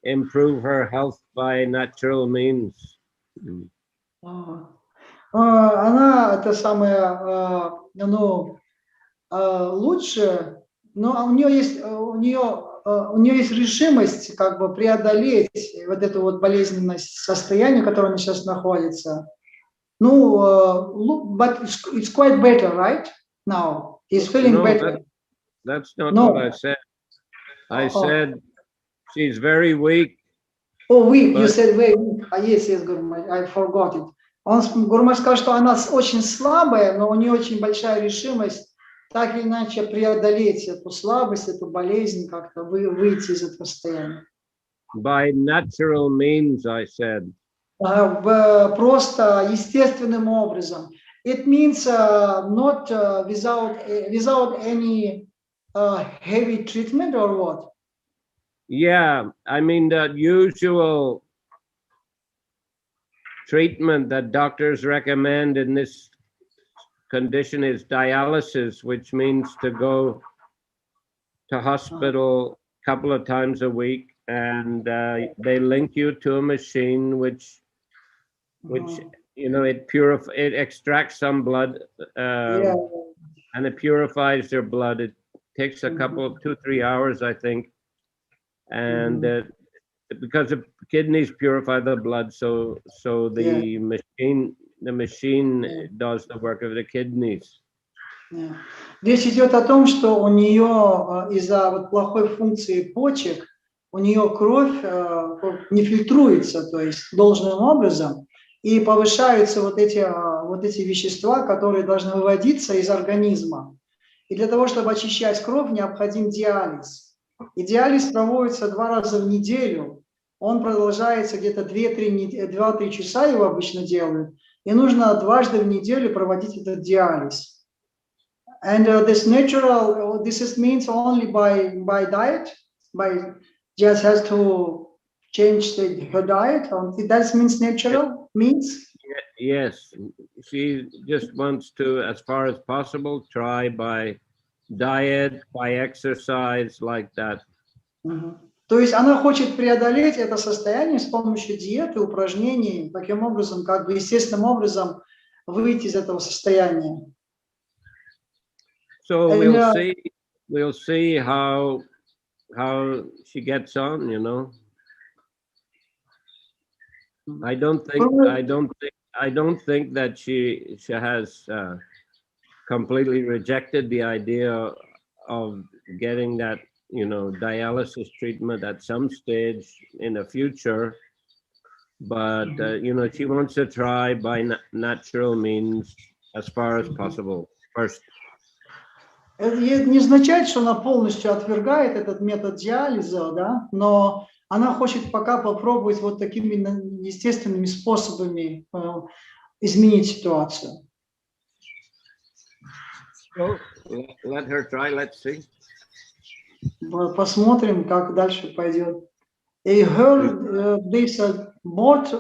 improve her health by natural means. Она это самое, ну, лучше, но у нее есть решимость как бы преодолеть вот эту вот болезненность состояния, в котором она сейчас находится. Ну, but it's quite better, right? Now he's feeling better. That's not what I said. I said she's very weak. Oh, weak. You said very weak. Yes, Guru Maharaj, I forgot it. Гуру Махарадж сказал, что она очень слабая, но у нее очень большая решимость так или иначе преодолеть эту слабость, эту болезнь, как-то выйти из этого состояния. By natural means, I said. Просто естественным образом. It means not without any heavy treatment or what? Yeah, I mean the usual treatment that doctors recommend in this condition is dialysis, which means to go to hospital a couple of times a week, and they link you to a machine which you know, it extracts some blood and it purifies your blood. It takes a couple of 2-3 hours, I think, and because the kidneys purify the blood, so the machine does the work of the kidneys. Речь идет о том, что у нее из-за вот плохой функции почек у нее кровь не фильтруется, то есть должным образом, и повышаются вот эти вещества, которые должны выводиться из организма. И для того, чтобы очищать кровь, необходим диализ. И диализ проводится 2 раза в неделю. Он продолжается где-то 2-3 часа, его обычно делают. И нужно 2 раза в неделю проводить этот диализ. And this means only by diet, just has to change her diet. That means natural means. Yes, she just wants to, as far as possible, try by diet, by exercise, like that. То есть она хочет преодолеть это состояние с помощью диеты, упражнений, таким образом, как бы естественным образом выйти из этого состояния. So we'll see how she gets on, you know. I don't think that she has completely rejected the idea of getting that, you know, dialysis treatment at some stage in the future, but you know, she wants to try by natural means as far as possible first. Это не означает, что она полностью отвергает этот метод диализа, да, но она хочет пока попробовать вот такими естественными способами изменить ситуацию. So, let her try, let's see. Посмотрим, как дальше пойдет. I heard this both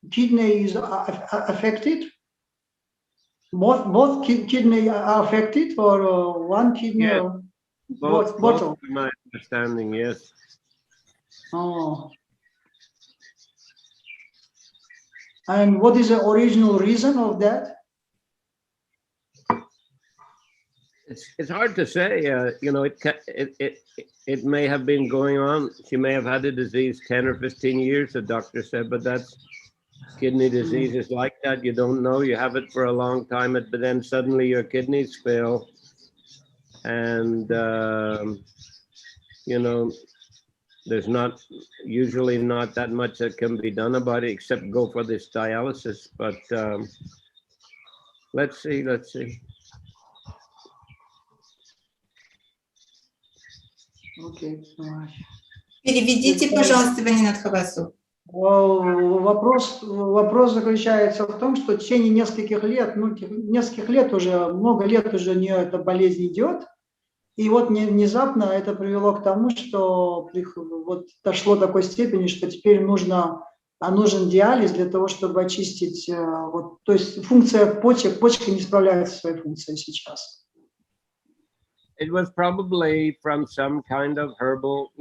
kidneys are affected. Both kidney are affected, or one kidney? Yeah. Or Both, bottle? to my understanding, yes. Oh. And what is the original reason of that? It's hard to say. You know, it may have been going on. She may have had a disease 10 or 15 years, the doctor said, but that's kidney disease is like that. You don't know. You have it for a long time, but then suddenly your kidneys fail, and you know, there's usually not that much that can be done about it except go for this dialysis. But let's see. Okay, so much. Переведите, пожалуйста, Ванинатхавасу. Вопрос заключается в том, что в течение нескольких лет, много лет уже у нее эта болезнь идет, и вот внезапно это привело к тому, что вот дошло до такой степени, что теперь нужен диализ для того, чтобы очистить, то есть функция почки не справляется со своей функцией сейчас. It was probably from some kind of herbal,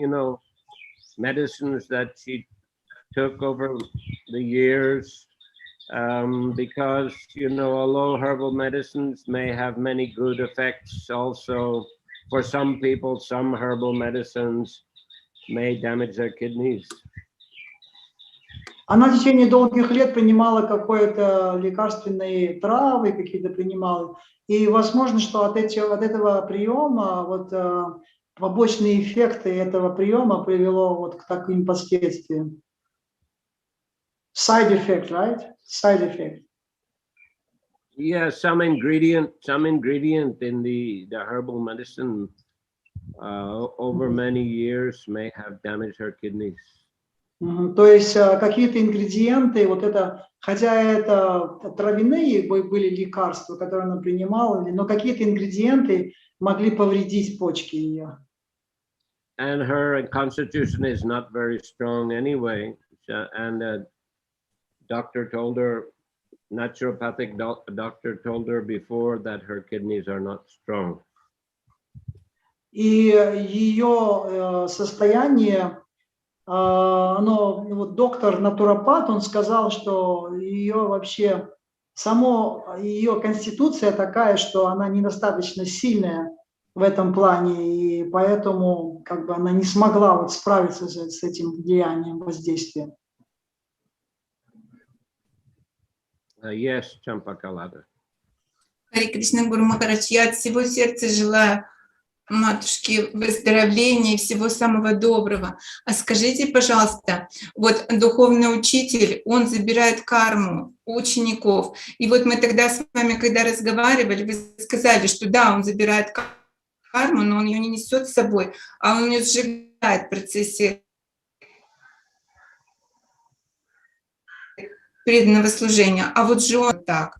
medicines that she took over the years, because, although herbal medicines may have many good effects, also for some people, some herbal medicines may damage their kidneys. Она в течение долгих лет принимала какие-то лекарственные травы, какие-то принимала, и возможно, что от этого приема побочные эффекты этого приема привело к таким последствиям. Side effect, right? Side effect. Yeah, some ingredient in the herbal medicine over many years may have damaged her kidneys. То есть какие-то ингредиенты, хотя это травяные были лекарства, которые она принимала, но какие-то ингредиенты могли повредить почки ее. And her constitution is not very strong anyway, and naturopathic doctor told her before that her kidneys are not strong. И ее состояние, доктор-натуропат, он сказал, что ее конституция такая, что она недостаточно сильная в этом плане, и поэтому она не смогла справиться с этим влиянием, воздействием. Yes, Champakalada. Харе Кришна, Гуру Махарадж, я от всего сердца желаю матушке выздоровления и всего самого доброго. А скажите, пожалуйста, духовный учитель, он забирает карму у учеников. И мы тогда с вами, когда разговаривали, вы сказали, что да, он забирает карму, но он ее не несет с собой, а он ее сжигает в процессе преданного служения. А же он так,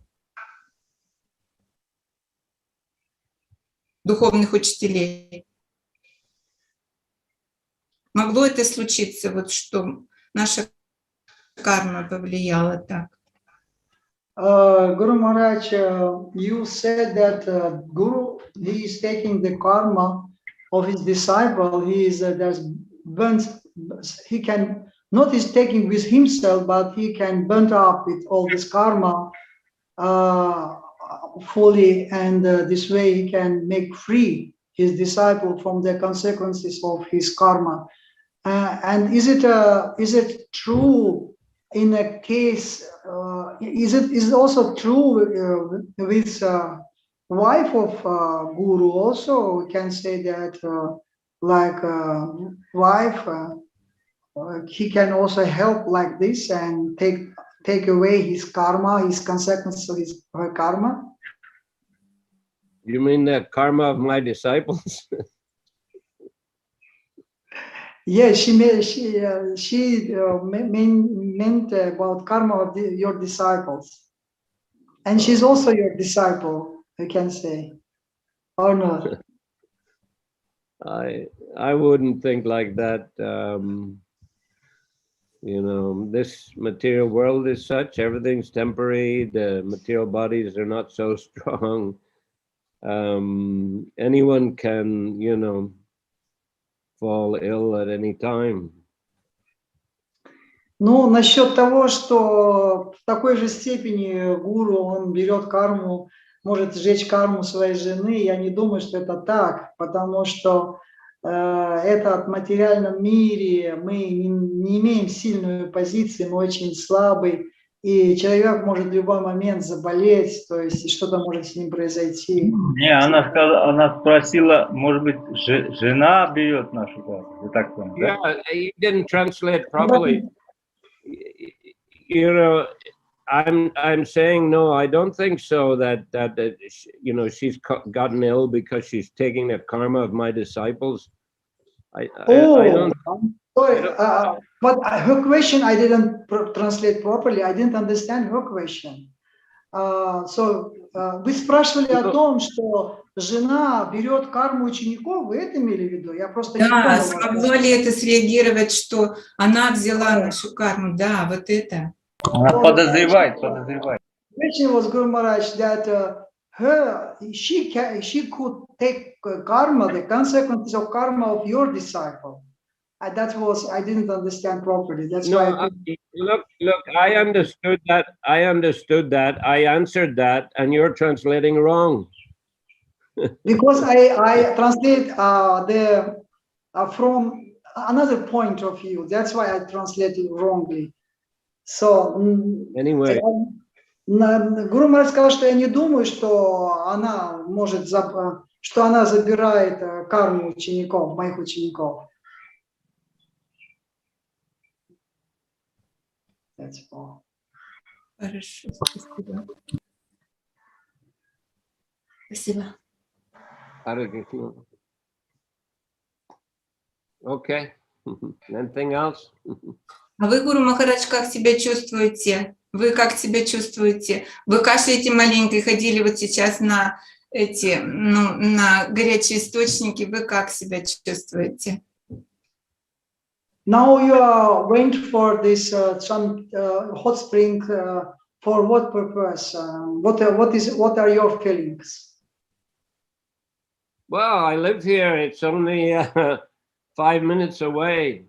духовных учителей. Могло это случиться, что наша карма повлияла так? Guru Maharaj, you said that Guru, he is taking the karma of his disciple. He can not is taking with himself, but he can burn up with all this karma fully, and this way he can make free his disciple from the consequences of his karma. And is it true in a case? Is it also true with wife of Guru? Also, we can say that wife, he can also help like this and take away his karma, his consequences of her karma. You mean the karma of my disciples? Yeah, she meant about karma of your disciples, and she's also your disciple, I can say, or not? I wouldn't think like that. This material world is such, everything's temporary. The material bodies are not so strong. Anyone can, fall ill at any time. Насчет того, что в такой же степени гуру, он берет карму, может сжечь карму своей жены, я не думаю, что это так, потому что в материальном мире мы не имеем сильную позицию, мы очень слабый, и человек может в любой момент заболеть, то есть что-то может с ним произойти. Не, она спросила, может быть, жена берет нашу карту. Вы так поняли, да? Yeah, he didn't translate properly. You know, I'm saying no. I don't think so. That you know, she's gotten ill because she's taking the karma of my disciples. I don't. Sorry, but her question I didn't translate properly. I didn't understand her question. Вы спрашивали о том, что жена берет карму учеников, вы это имели в виду? Я просто не понял. Да, смогло ли это среагировать, что она взяла нашу карму? Да, вот это. Она подозревает. Question was Guru Maharaj that she could take karma, the consequences of karma of your disciple. That was, I didn't understand properly. That's why. Look, I understood that. I answered that, and you're translating wrong. Because I translate from another point of view. That's why I translated wrongly. So Anyway. Гуру Махарадж сказал, что я не думаю, что она может, что она забирает карму учеников, моих учеников. That's all. Хорошо, спасибо. Спасибо. Харе Кришна. Okay. Anything else? А вы, Гуру Махарадж, как себя чувствуете? Вы как себя чувствуете? Вы кашляете маленько и ходили вот сейчас на эти, на горячие источники. Вы как себя чувствуете? Now you are went for this some hot spring for what purpose? What are your feelings? Well, I live here. It's only 5 minutes away.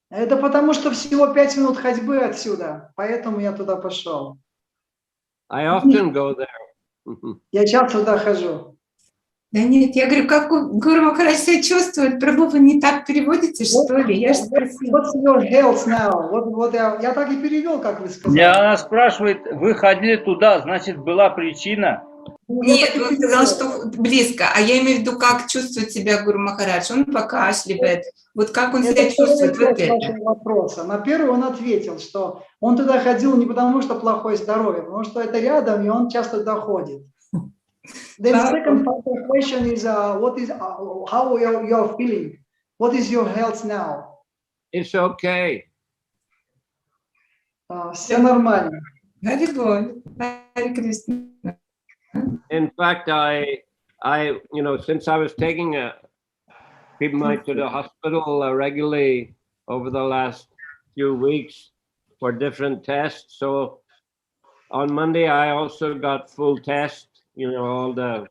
Это потому, что всего 5 минут ходьбы отсюда, поэтому я туда пошел. I often go there. Я часто туда хожу. Да нет, я говорю, как Гуру Махарадж себя чувствует? Прабху, вы не так переводите, что ли? Я же спросила. What's your health now? Вот я так и перевел, как вы сказали. Она спрашивает, вы ходили туда, значит, была причина? Нет, он сказал, что близко, а я имею в виду, как чувствует себя Гуру Махарадж. Он покашливает. Вот как он себя чувствует? Вот это. Вопроса. На первый он ответил, что он туда ходил не потому, что плохое здоровье, потому что это рядом, и он часто туда ходит. The second part of the question is, what is, how you are feeling? What is your health now? It's okay. Все нормально. Харе Кришна. In fact, I, you know, since I was taking people to the hospital regularly over the last few weeks for different tests. So on Monday, I also got full tests, you know, all the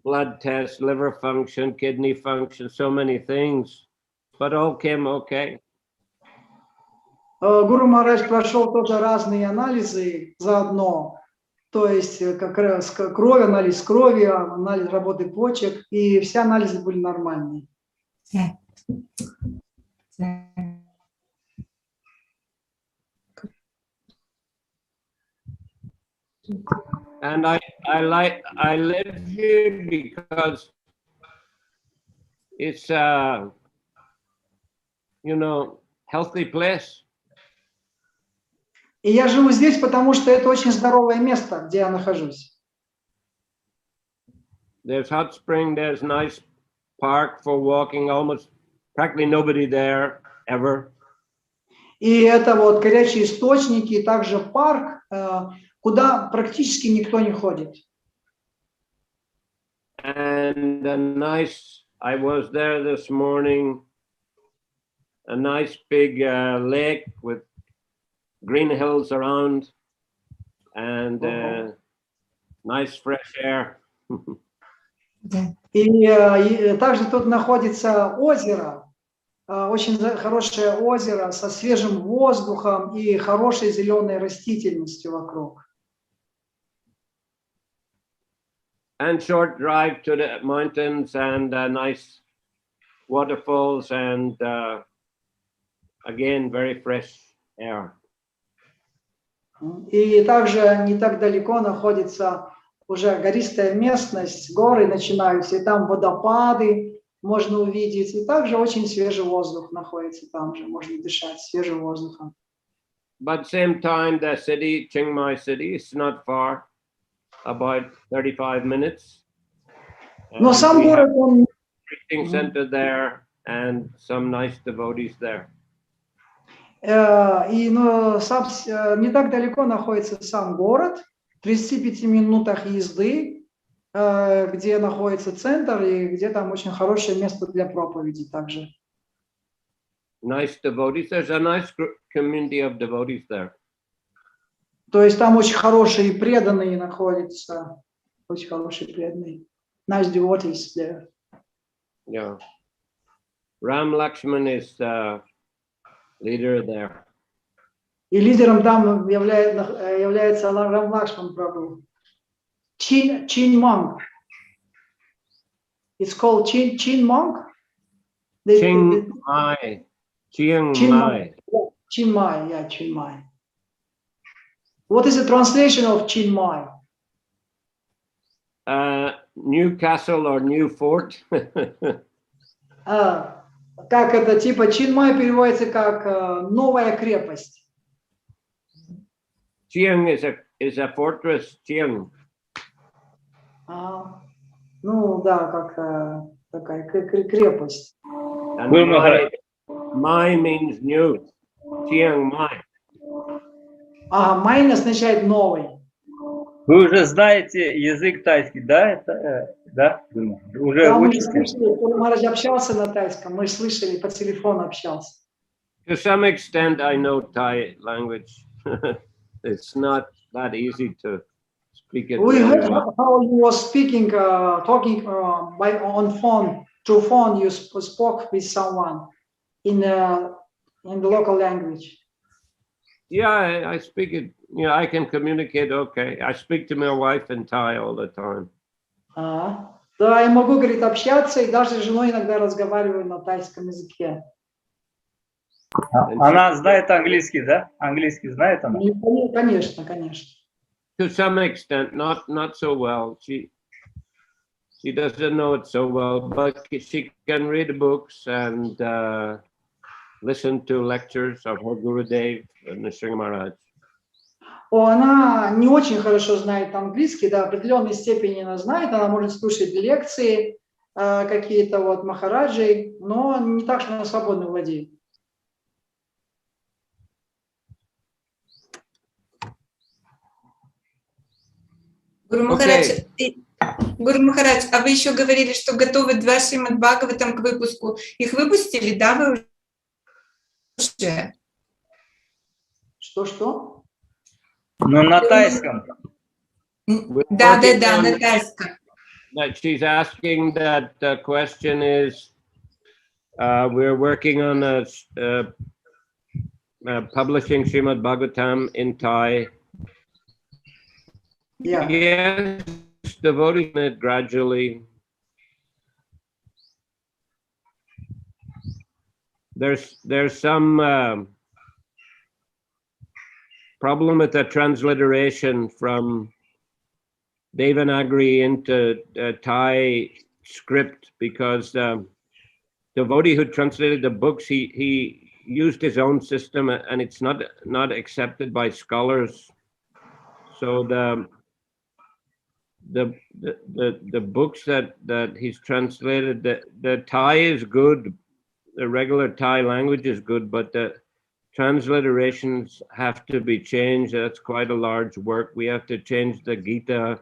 blood tests, liver function, kidney function, so many things, but all came okay. Гуру Махарадж прошел тоже разные анализы заодно. То есть как раз кровь, анализ крови, анализ работы почек, и все анализы были нормальные. And I live here because it's you know, healthy place. И я живу здесь, потому что это очень здоровое место, где я нахожусь. There's hot spring, there's nice park for walking, almost practically nobody there ever. И это вот горячие источники, и также парк, куда практически никто не ходит. And a nice, I was there this morning, a nice big lake with green hills around and nice fresh air. И также тут находится озеро, очень хорошее озеро со свежим воздухом и хорошей зеленой растительностью вокруг. And short drive to the mountains and nice waterfalls and again very fresh air. И также не так далеко находится уже гористая местность, горы начинаются, и там водопады можно увидеть. И также очень свежий воздух находится там же, можно дышать свежим воздухом. But same time, the city, Chiang Mai city, is not far, about 35 minutes. Но сам город, он... Preaching center there and some nice devotees there. И не так далеко находится сам город, в 35 минутах езды, где находится центр и где там очень хорошее место для проповеди также. Nice devotees. There's a nice community of devotees there. То есть там очень хорошие преданные находятся, очень хорошие преданные. Nice devotees there. Yeah. Ram Lakshman is leader there. И лидером там является Рам Лакшман Прабху. Chin monk. It's called Chin monk. Chiang Mai. Chiang Mai. Chiang Mai, yeah, Chiang Mai. What is the translation of Chiang Mai? New castle or new fort. Как это, типа, Chiang Mai переводится как новая крепость. Chiang is a fortress. Chiang. Ну да, как такая крепость. And Mai means new. Chiang Mai. Май означает новый. Вы уже знаете язык тайский, да? Это, да? Уже Да, мы учите? слышали, Пол Ма общался на тайском, мы слышали, по телефону общался. To some extent, I know Thai language. It's not that easy to speak it. We heard Very well. how you were speaking, talking on phone, through phone. You spoke with someone in the local language. Yeah, I speak it. You know, I can communicate. Okay, I speak to my wife in Thai all the time. Да, я могу, говорит, общаться, и даже с женой иногда разговариваю на тайском языке. Она знает английский, да? Английский знает она? Конечно, конечно. To some extent, not so well. She doesn't know it so well, but she can read books and listen to lectures of her Gurudev and the Sri Maharaj. Она не очень хорошо знает английский, до определенной степени она знает, она может слушать лекции какие-то вот махараджей, но не так, что она свободно владеет. Гуру Махарадж, а вы еще говорили, что готовы 2 Шримад Бхагаватам к выпуску. Их выпустили, да, вы уже? Что? Ну, на тайском. Да, на тайском. She's asking that the question is, we're working on publishing Srimad Bhagavatam in Thai. Yeah. Yes, devoting it gradually. There's some problem with the transliteration from Devanagari into Thai script, because the devotee who translated the books, he used his own system, and it's not accepted by scholars. So the books that he's translated, the Thai is good, the regular Thai language is good, but the transliterations have to be changed. That's quite a large work. We have to change the Gita,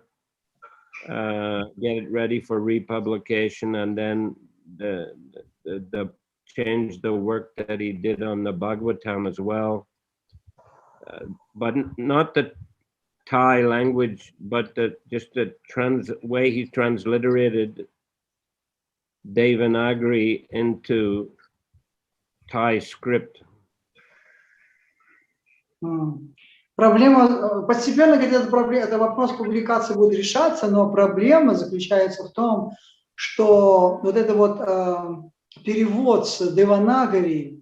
get it ready for republication, and then the change the work that he did on the Bhagavatam as well. But not the Thai language, but just the way he transliterated Devanagari into Thai script. Проблема, постепенно, этот вопрос публикации будет решаться, но проблема заключается в том, что вот это вот перевод с Деванагари,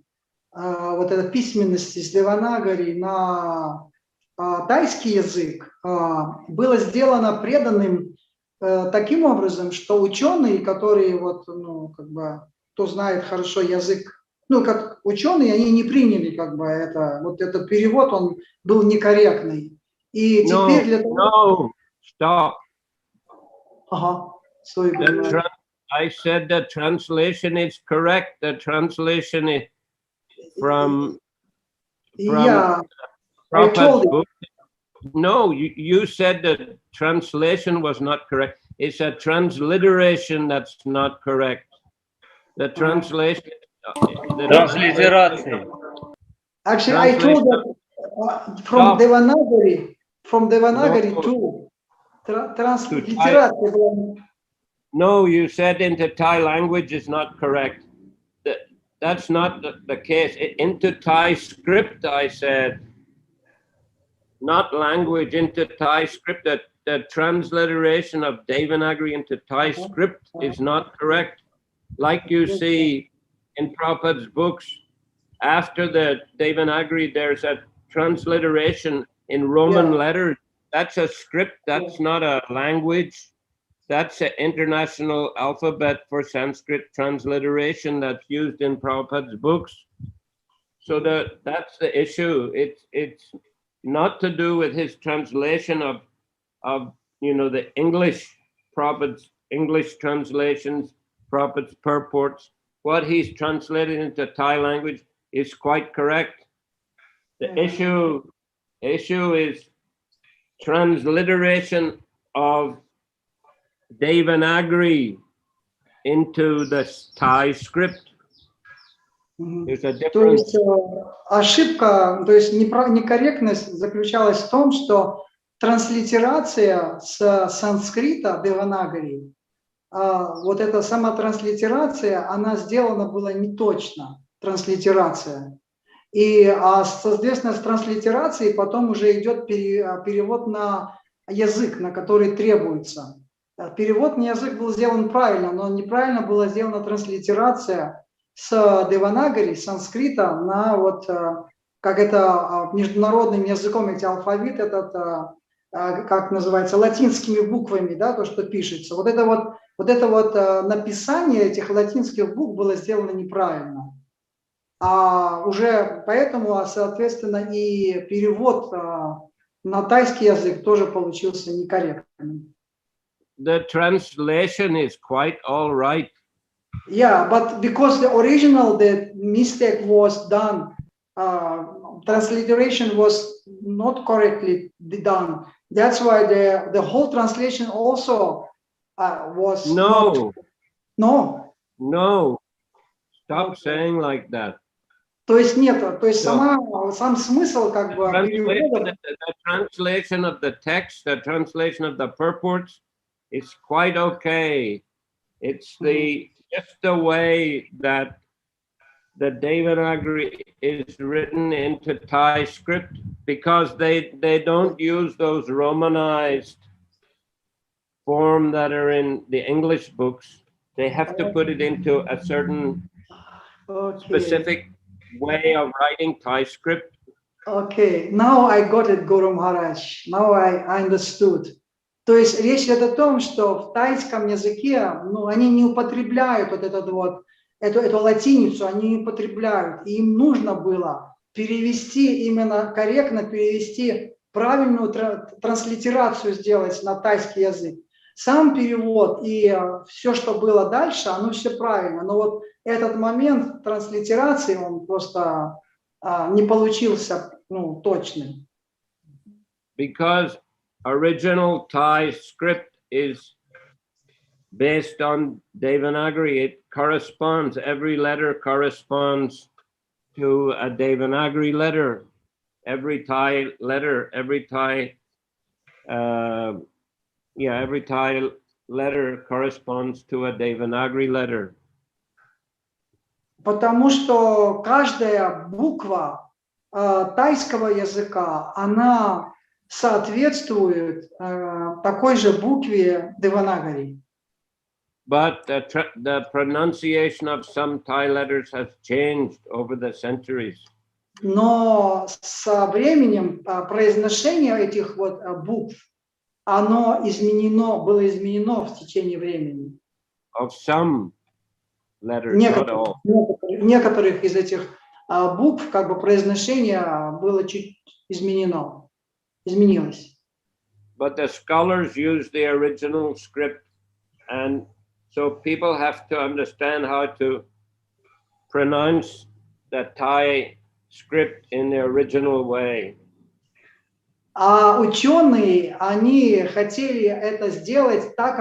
вот эта письменность из Деванагари на тайский язык было сделано преданным таким образом, что ученые, которые вот, ну, как бы, кто знает хорошо язык, ну, как ученые, они не приняли, как бы, это, вот этот перевод, он был некорректный. И теперь для того... No, stop. Ага, sorry, I said the translation is correct. The translation is from Yeah, I told Prabhupada's you. book. No, you said the translation was not correct. It's a transliteration that's not correct. The translation. Транслитерация. Actually, I told that from Devanagari to transliteration. No, you said into Thai language is not correct. That's not the case. Into Thai script, I said, not language, into Thai script. The transliteration of Devanagari into Thai script is not correct. Like you see in Prabhupada's books, after the Devanagari, there's a transliteration in Roman letters. That's a script, that's not a language. That's an international alphabet for Sanskrit transliteration that's used in Prabhupada's books. So that's the issue. It's not to do with his translation of you know, the English Prabhupada's English translations, Prabhupada's purports. What he's translated into Thai language is quite correct. The issue is transliteration of Devanagari into the Thai script. There's a То difference. есть ошибка, то есть некорректность заключалась в том, что транслитерация с санскрита Деванагари, вот эта сама транслитерация, она сделана была не точно, транслитерация. И, соответственно, с транслитерацией потом уже идет перевод на язык, на который требуется. Перевод на язык был сделан правильно, но неправильно была сделана транслитерация с Деванагари, санскрита, на вот, как это международным языком, эти алфавит, этот, как называется, латинскими буквами, да, то, что пишется. Вот это вот написание этих латинских букв было сделано неправильно. А уже поэтому, соответственно, и перевод на тайский язык тоже получился некорректным. The translation is quite all right. Yeah, but because the mistake was done, transliteration was not correctly done. That's why the whole translation also was No. No. Stop saying like that. То есть нет, то есть сам смысл как бы the translation of the text, the translation of the purports is quite okay. It's just the way that the Devanagari is written into Thai script, because they don't use those Romanized form that are in the English books. They have to put it into a certain specific way of writing Thai script. Okay, now I got it, Guru Maharaj. Now I understood. То есть речь идет о том, что в тайском языке, ну, они не употребляют вот эту латиницу, они не употребляют. И им нужно было перевести, именно корректно перевести, правильную транслитерацию сделать на тайский язык. Сам перевод и все, что было дальше, оно все правильно. Но вот этот момент транслитерации, он просто не получился, ну, точным. Because original Thai script is based on Devanagari. It corresponds, every letter corresponds to a Devanagari letter. Every Thai letter, every Thai letter corresponds to a Devanagari letter. Потому что каждая буква тайского языка, она соответствует такой же букве Деванагари. But the pronunciation of some Thai letters has changed over the centuries. Но со временем произношение этих вот букв, оно было изменено в течение времени. Of some letters, not all. Некоторых из этих букв, как бы произношение было чуть изменилось. But the scholars use the original script, and so people have to understand how to pronounce the Thai script in the original way. А ученые, они хотели это сделать так,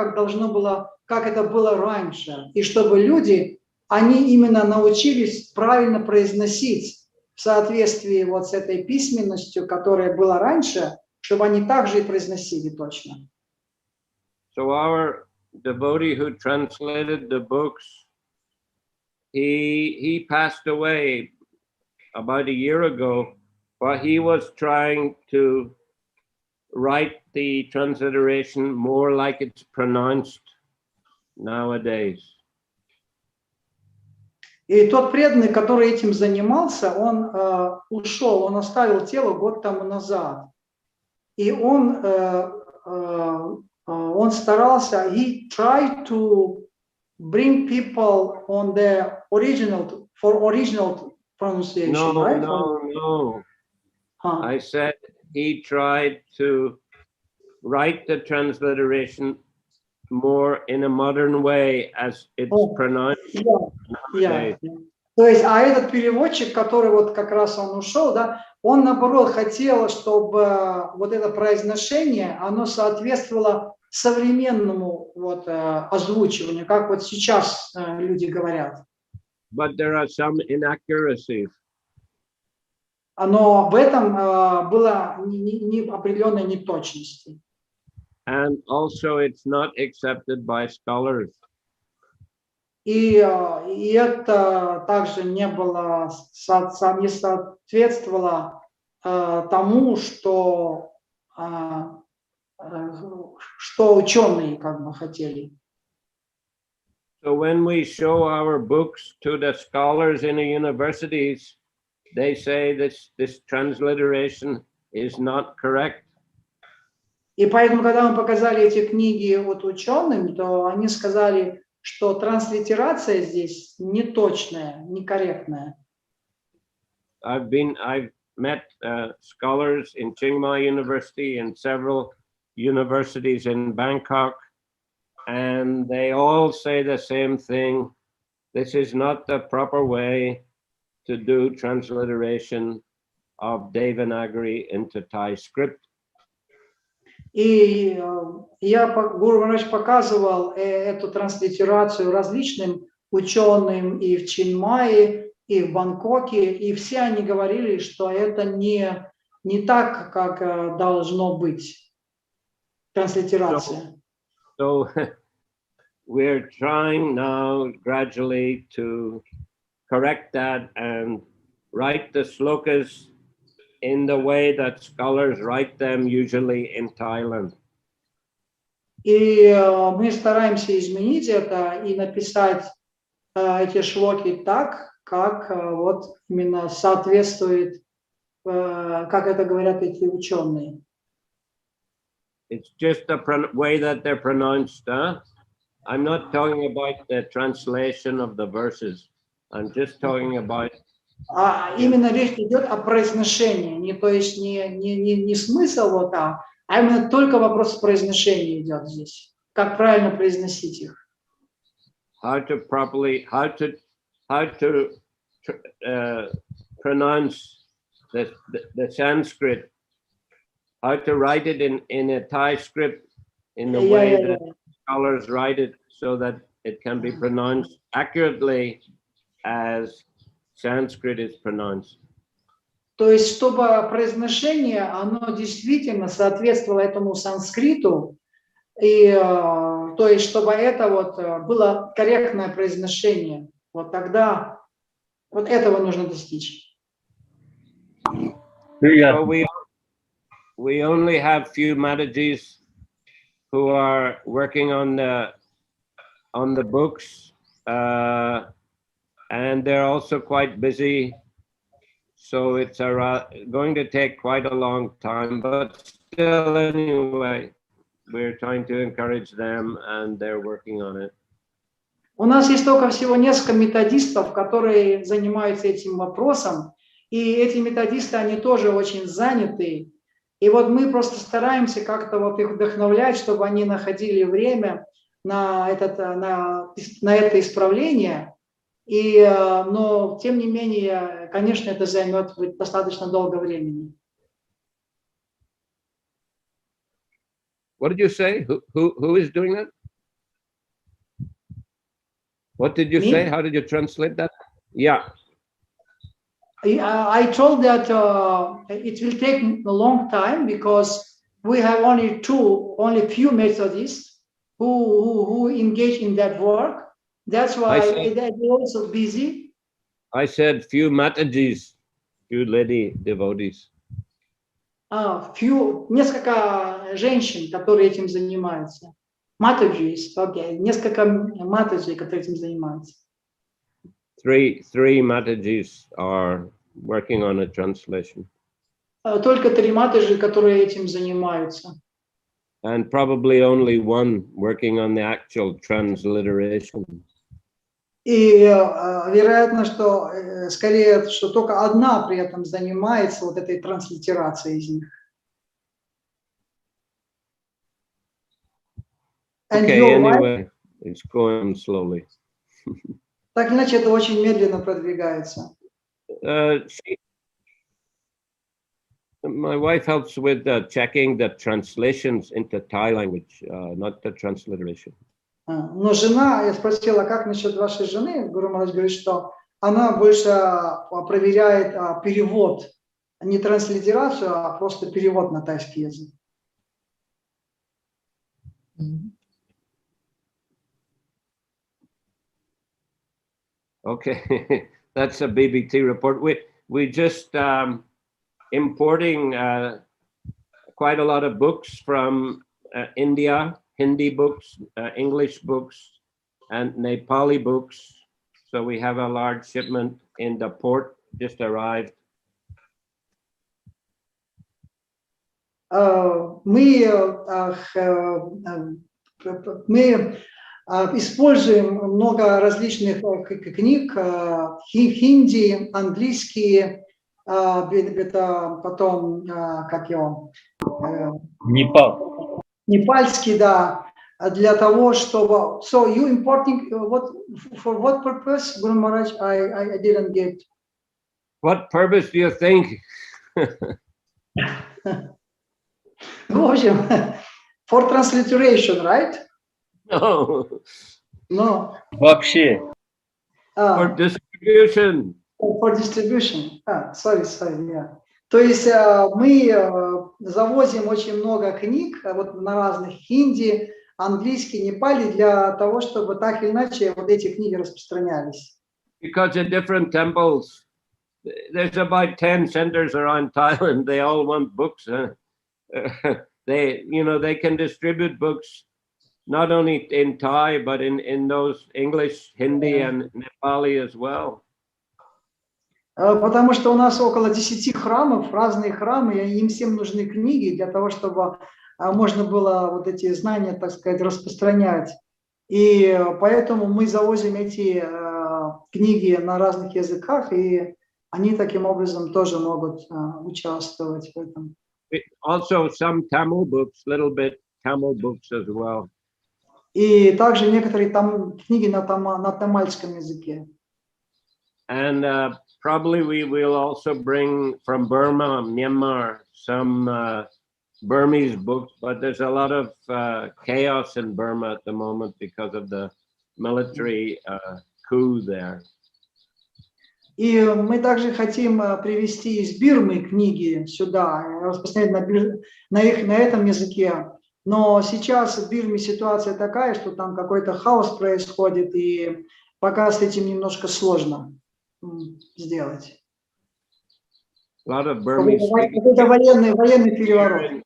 как это было раньше, и чтобы люди, они именно научились правильно произносить в соответствии вот с этой письменностью, которая была раньше, чтобы они также и произносили точно. So our devotee who translated the books, he passed away about a year ago, but he was trying to write the transliteration more like it's pronounced nowadays. И тот преданный, который этим занимался, он ушел, он оставил тело год тому назад. И он старался, he tried to bring people on the original pronunciation, right? No. I said he tried to write the transliteration more in a modern way as it's pronounced. Yeah. То есть, этот переводчик, который вот как раз он ушел, да, он наоборот хотел, чтобы вот это произношение, оно соответствовало современному вот озвучиванию, как вот сейчас люди говорят. But there are some inaccuracies. Но в этом было определенной неточности. And also it's not accepted by scholars. И это также не соответствовало тому, что ученые как бы хотели. So when we show our books to the scholars in the universities, they say this transliteration is not correct. И поэтому, когда мы показали эти книги вот ученым, то они сказали, что транслитерация здесь неточная, некорректная. I've met scholars in Chiang Mai University and several universities in Bangkok, and they all say the same thing. This is not the proper way to do transliteration of Devanagari into Thai script. И я, Гуру Махарадж, показывал эту транслитерацию различным ученым и в Чанмайе, и в Бангкоке, и все они говорили, что это не так, как должно быть транслитерация. So we're trying now gradually to correct that and write the slokas in the way that scholars write them usually in Thailand. И мы стараемся изменить это и написать эти шлоки так, как вот именно соответствует, как это говорят эти ученые. It's just the way that they're pronounced. I'm not talking about the translation of the verses. I'm just talking about. Именно речь идет о произношении, то есть не смысл вот а именно только вопрос произношения идет здесь. Как правильно произносить их? How to pronounce the Sanskrit. How to write it in a Thai script in the way that scholars write it, so that it can be pronounced accurately as Sanskrit is pronounced. То есть, чтобы произношение, оно действительно соответствовало этому санскриту, и то есть, чтобы это вот было корректное произношение, вот тогда вот этого нужно достичь. So we only have few Matajis who are working on the books, and they're also quite busy. so it's going to take quite a long time, but still anyway, we're trying to encourage them and they're working on it. У нас есть только всего несколько методистов, которые занимаются этим вопросом, и эти методисты, они тоже очень заняты. И вот мы просто стараемся как-то вот их вдохновлять, чтобы они находили время на это исправление. Но тем не менее, конечно, это займет достаточно долго времени. What did you say? Who is doing that? What did you say? How did you translate that? Yeah. I told that it will take a long time because we have only few Methodists who engage in that work. That's why they're also busy. I said few Matajis, few lady devotees. Несколько женщин, которые этим занимаются. Маtajis, okay. Несколько Матаджи, которые этим занимаются. Three Matajis are working on a translation. Только 3 Матаджи, которые этим занимаются. And probably only one working on the actual transliteration. И вероятно, что скорее, что только одна при этом занимается вот этой транслитерацией из них. Okay, anyway, it's going slowly. Так иначе это очень медленно продвигается. My wife helps with checking the translations into Thai language, not the transliteration. Но жена, я спросила, как насчет вашей жены? Гуру Махарадж говорит, что она больше проверяет перевод, не транслитерацию, а просто перевод на тайский язык. Okay, that's a BBT report. We just importing quite a lot of books from India, Hindi books, English books, and Nepali books. So we have a large shipment in the port, just arrived. Мы используем много различных книг, хинди, английские, это потом, как его? Непальский, да, для того, чтобы... So you importing, for what purpose, Guru Maharaj? I didn't get. What purpose do you think? В общем, for transliteration, right? No. No. Вообще. For distribution. For distribution. Sorry, yeah. То есть мы завозим очень много книг вот на разных хинди, английский, непали для того, чтобы так или иначе вот эти книги распространялись. Because in different temples, there's about 10 centers around Thailand. They all want books. They can distribute books not only in Thai, but in those English, Hindi, and Nepali as well. Потому что у нас около 10 храмов, разные храмы, и им всем нужны книги для того, чтобы можно было вот эти знания, так сказать, распространять. И поэтому мы завозим эти книги на разных языках, и они таким образом тоже могут участвовать в этом. Also some Tamil books, little bit Tamil books as well. И также некоторые книги на тамальском языке. And probably we will also bring from Burma, Myanmar, some Burmese books, but there's a lot of chaos in Burma at the moment because of the military coup there. И мы также хотим привезти из Бирмы книги сюда, распространять на этом языке. Но сейчас в Бирме ситуация такая, что там какой-то хаос происходит, и пока с этим немножко сложно сделать. Какой-то военный переворот.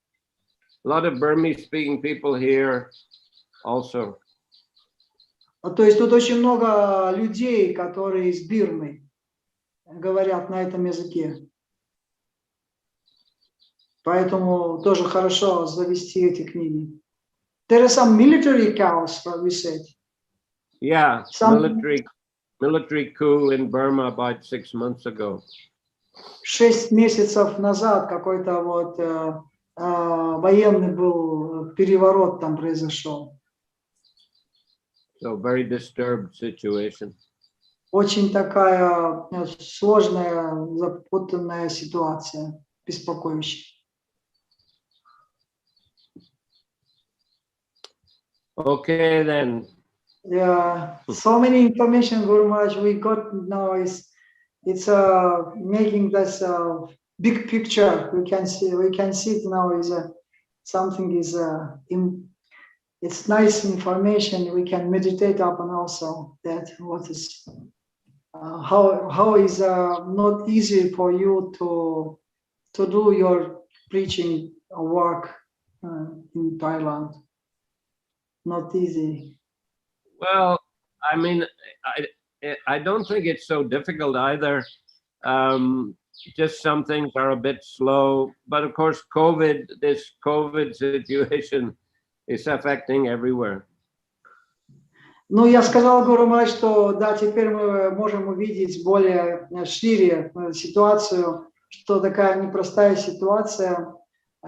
A lot of Burmese speaking people here also. То есть тут очень много людей, которые из Бирмы. говорят на этом языке. Поэтому тоже хорошо завести эти книги. There are some military cows, we said. Yeah, Some military coup in Burma about 6 months ago. 6 месяцев назад какой-то вот военный был, переворот там произошел. So very disturbed situation. Очень такая сложная, запутанная ситуация, беспокоящая. Okay, then. Yeah, so many information, Guru Maharaj, we got now. It's making this big picture. We can see it now. Something is it's nice information. We can meditate upon also that what is how is not easy for you to do your preaching work in Thailand. Not easy. Well, I mean, I don't think it's so difficult either. Just some things are a bit slow, but of course, this COVID situation is affecting everywhere. Ну, я сказал Гуру Махарадж, что да, теперь мы можем увидеть более шире ситуацию, что такая непростая ситуация.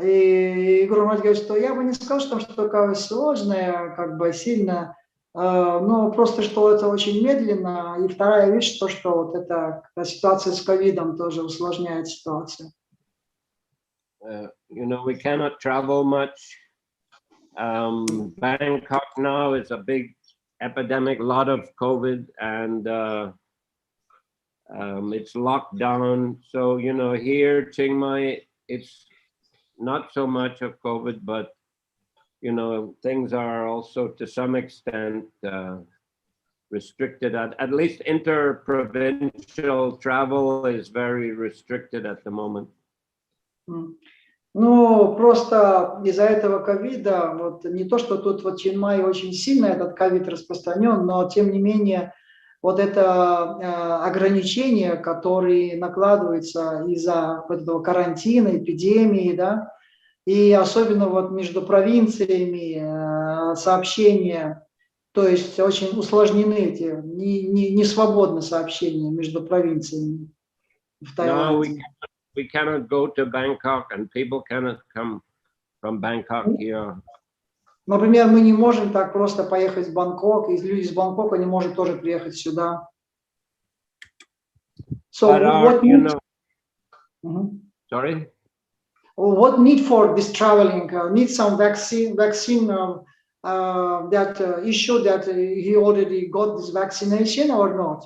И Гуру Махарадж говорит, что я бы не сказал, что такая сложная, как бы сильно, но просто, что это очень медленно. И вторая вещь, то, что вот эта ситуация с ковидом тоже усложняет ситуацию. You know, we cannot travel much. Bangkok now is a big epidemic, lot of COVID, and it's locked down. So, you know, here, Chiang Mai, it's not so much of COVID, but, you know, things are also to some extent restricted. At least inter-provincial travel is very restricted at the moment. Ну, просто из-за этого ковида, вот не то, что тут вот в Чиang-Май очень сильно этот ковид распространен, но тем не менее вот это ограничения, которые накладываются из-за вот этого карантина, эпидемии, да, и особенно вот между провинциями сообщения, то есть очень усложнены эти, не свободны сообщения между провинциями в Таиланде. We cannot go to Bangkok, and people cannot come from Bangkok here. Например, мы не можем так просто поехать в Бангкок, и люди из Бангкока не могут тоже приехать сюда. So what Sorry? What need for this traveling? Need some vaccine that issue that he already got this vaccination or not?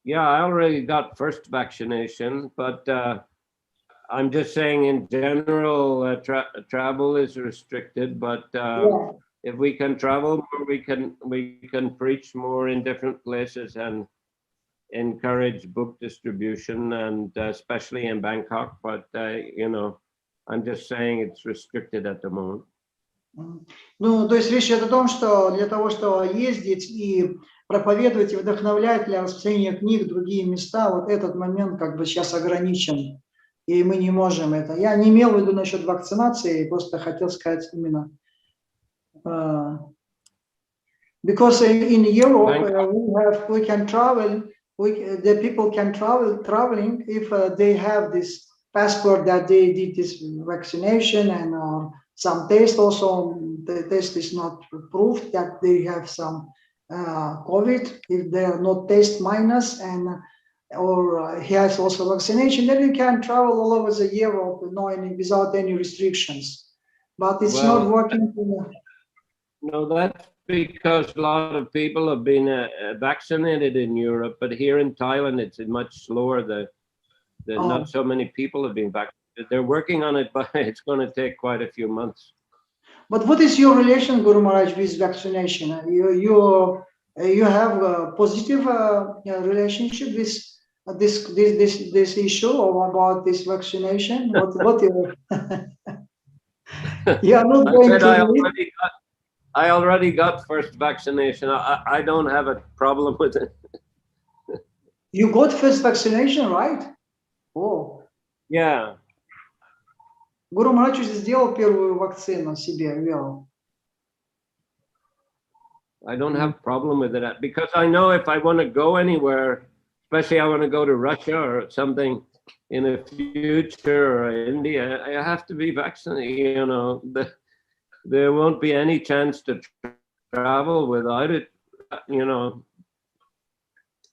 Yeah, I already got first vaccination, but I'm just saying in general, travel is restricted, but if we can travel more, we can preach more in different places and encourage book distribution, and especially in Bangkok, but you know, I'm just saying it's restricted at the moment. Ну, то есть речь идет о том, что для того, чтобы ездить и проповедовать и вдохновлять для распространения книг в другие места, вот этот момент как бы сейчас ограничен, и мы не можем это. Я не имел в виду насчет вакцинации, просто хотел сказать именно. Because in Europe we can travel, the people can traveling if they have this passport that they did this vaccination and some test also. The test is not proof that they have some COVID. If they are not test minus or he has also vaccination, then you can travel all over the Europe, without any restrictions. But it's not working. No, that's because a lot of people have been vaccinated in Europe, but here in Thailand it's much slower. Not so many people have been vaccinated. They're working on it, but it's going to take quite a few months. But what is your relation, Guru Maharaj, with vaccination? You have a positive relationship with this issue about this vaccination? What you are not going to. I already got first vaccination. I don't have a problem with it. You got first vaccination, right? Oh. Yeah. Гуру Махарадж уже сделал первую вакцину себе, ввел. I don't have problem with it because I know if I want to go anywhere, especially I want to go to Russia or something in the future or India, I have to be vaccinated. You know, there won't be any chance to travel without it. You know,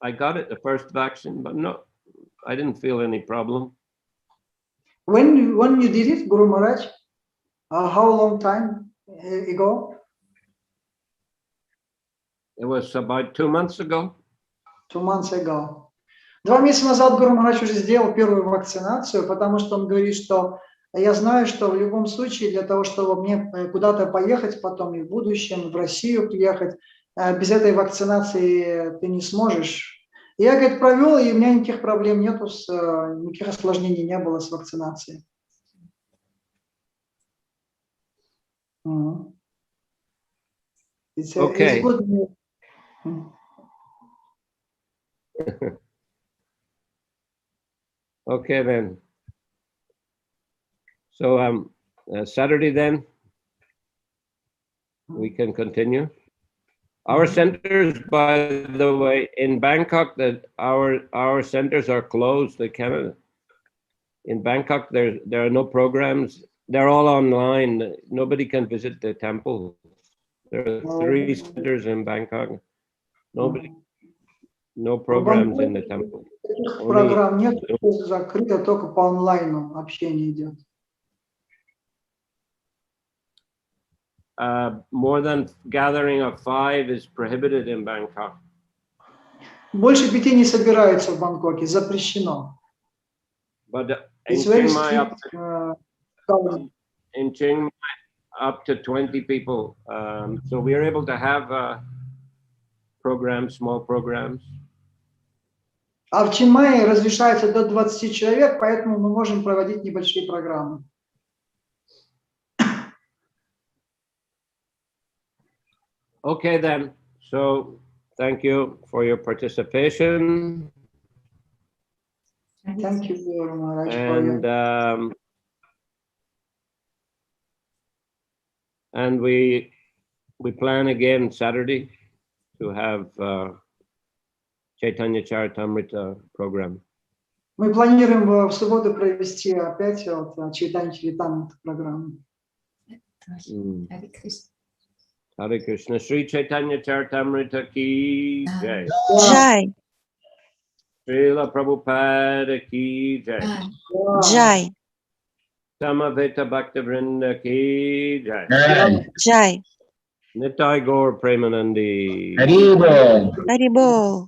I got it, the first vaccine, but no, I didn't feel any problem. When you did it, Guru Maharaj, how long time ago? It was about 2 months ago. 2 months ago. 2 месяца назад Гуру Махарадж уже сделал первую вакцинацию, потому что он говорит, что я знаю, что в любом случае для того, чтобы мне куда-то поехать потом и в будущем, в Россию приехать, без этой вакцинации ты не сможешь. Я, говорит, провел, и у меня никаких проблем нету, никаких осложнений не было с вакцинацией. It's good news. Okay then. So Saturday then we can continue. Our centers, by the way, in Bangkok, that our centers are closed. The Canada in Bangkok, there are no programs. They're all online. Nobody can visit the temple. There are 3 centers in Bangkok. No programs in the temple. Программ нет, закрыто, только по онлайну общение идет. More than gathering of 5 is prohibited in Bangkok. Больше 5 не собираются в Бангкоке, запрещено. But in Chiang Mai, up to 20 people. So we are able to have programs, small programs. А в Чимае разрешается до 20 человек, поэтому мы можем проводить небольшие программы. Okay then. So thank you for your participation. Thank you very much. And we plan again Saturday to have Chaitanya Charitamrita program. Мы планируем в субботу провести опять Чайтаньи программу. Харе Кришна. Hare Krishna. Sri Chaitanya Charitamrita ki jai. Jai. Shrila Prabhupade ki jai. Jai. Samaveta Bhaktivinoda ki jai. Jai. Nitai Gaur Premanandi. Haribol.